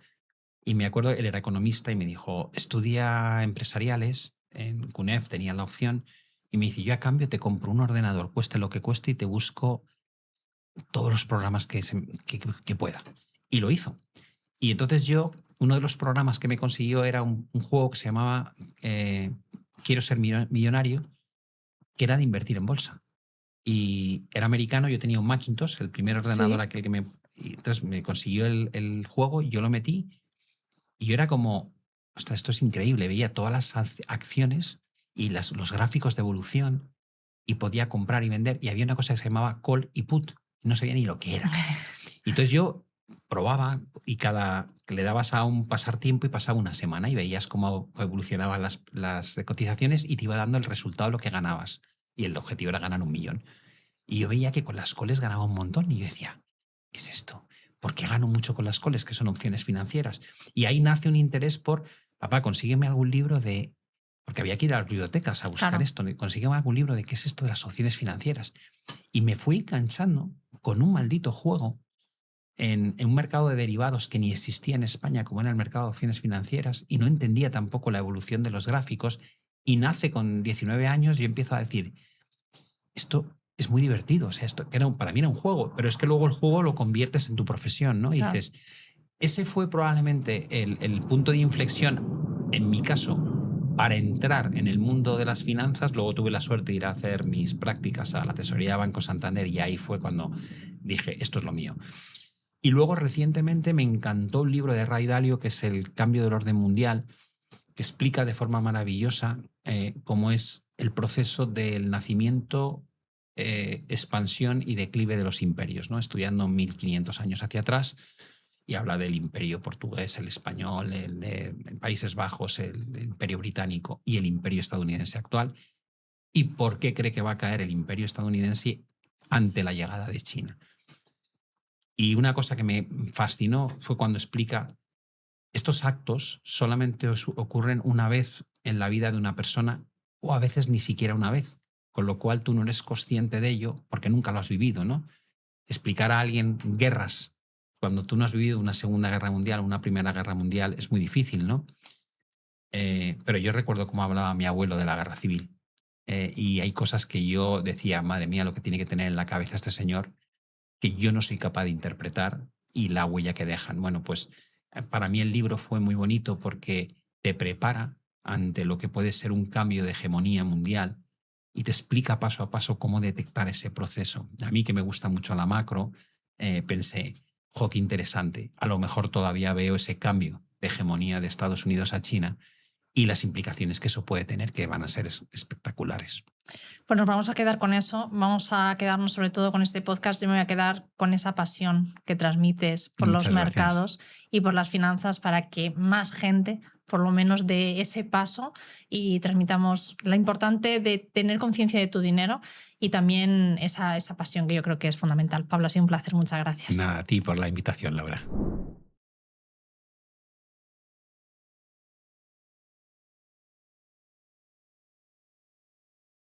Y me acuerdo, él era economista y me dijo, estudia empresariales, en CUNEF tenía la opción. Y me dice, yo a cambio te compro un ordenador, cueste lo que cueste, y te busco todos los programas que pueda. Y lo hizo. Y entonces uno de los programas que me consiguió era un juego que se llamaba Quiero ser millonario, que era de invertir en bolsa. Y era americano, yo tenía un Macintosh, el primer ordenador aquel que y entonces me consiguió el juego, yo lo metí, y yo era como, ostras, esto es increíble, veía todas las acciones y los gráficos de evolución. y podía comprar y vender, y había una cosa que se llamaba call y put, y no sabía ni lo que era. Y entonces yo probaba y que le dabas a un pasar tiempo y pasaba una semana y veías cómo evolucionaban las cotizaciones y te iba dando el resultado de lo que ganabas. Y el objetivo era ganar 1.000.000. Y yo veía que con las calls ganaba un montón y yo decía, ¿qué es esto? ¿Por qué gano mucho con las calls, que son opciones financieras? Y ahí nace un interés por, papá, consígueme algún libro de... Porque había que ir a las bibliotecas a buscar Claro. esto. Consígueme algún libro de qué es esto de las opciones financieras. Y me fui enganchando con un maldito juego en un mercado de derivados que ni existía en España, como era el mercado de opciones financieras, y no entendía tampoco la evolución de los gráficos. Y nace con 19 años y yo empiezo a decir, esto es muy divertido, o sea, esto que para mí era un juego, pero es que luego el juego lo conviertes en tu profesión, ¿no? Y Claro. dices, ese fue probablemente el punto de inflexión, en mi caso, para entrar en el mundo de las finanzas. Luego tuve la suerte de ir a hacer mis prácticas a la Tesorería de Banco Santander y ahí fue cuando dije, esto es lo mío. Y luego recientemente me encantó un libro de Ray Dalio, que es El cambio del orden mundial, que explica de forma maravillosa cómo es el proceso del nacimiento, expansión y declive de los imperios, ¿no? Estudiando 1500 años hacia atrás, y habla del imperio portugués, el español, el de Países Bajos, el imperio británico y el imperio estadounidense actual, y por qué cree que va a caer el imperio estadounidense ante la llegada de China. Y una cosa que me fascinó fue cuando explica, estos actos solamente ocurren una vez en la vida de una persona, o a veces ni siquiera una vez, con lo cual tú no eres consciente de ello porque nunca lo has vivido, ¿no? Explicar a alguien guerras cuando tú no has vivido una Segunda Guerra Mundial o una Primera Guerra Mundial es muy difícil, ¿no? Pero yo recuerdo cómo hablaba mi abuelo de la Guerra Civil, y hay cosas que yo decía, madre mía, lo que tiene que tener en la cabeza este señor, que yo no soy capaz de interpretar, y la huella que dejan. Bueno, pues para mí el libro fue muy bonito porque te prepara ante lo que puede ser un cambio de hegemonía mundial y te explica paso a paso cómo detectar ese proceso. A mí, que me gusta mucho la macro, pensé, jo, qué interesante. A lo mejor todavía veo ese cambio de hegemonía de Estados Unidos a China y las implicaciones que eso puede tener, que van a ser espectaculares. Pues nos vamos a quedar con eso, vamos a quedarnos sobre todo con este podcast. Yo me voy a quedar con esa pasión que transmites por Muchas los gracias. mercados y por las finanzas, para que más gente por lo menos dé ese paso y transmitamos lo importante de tener conciencia de tu dinero y también esa pasión, que yo creo que es fundamental. Pablo, ha sido un placer, muchas gracias. Nada, a ti por la invitación, Laura.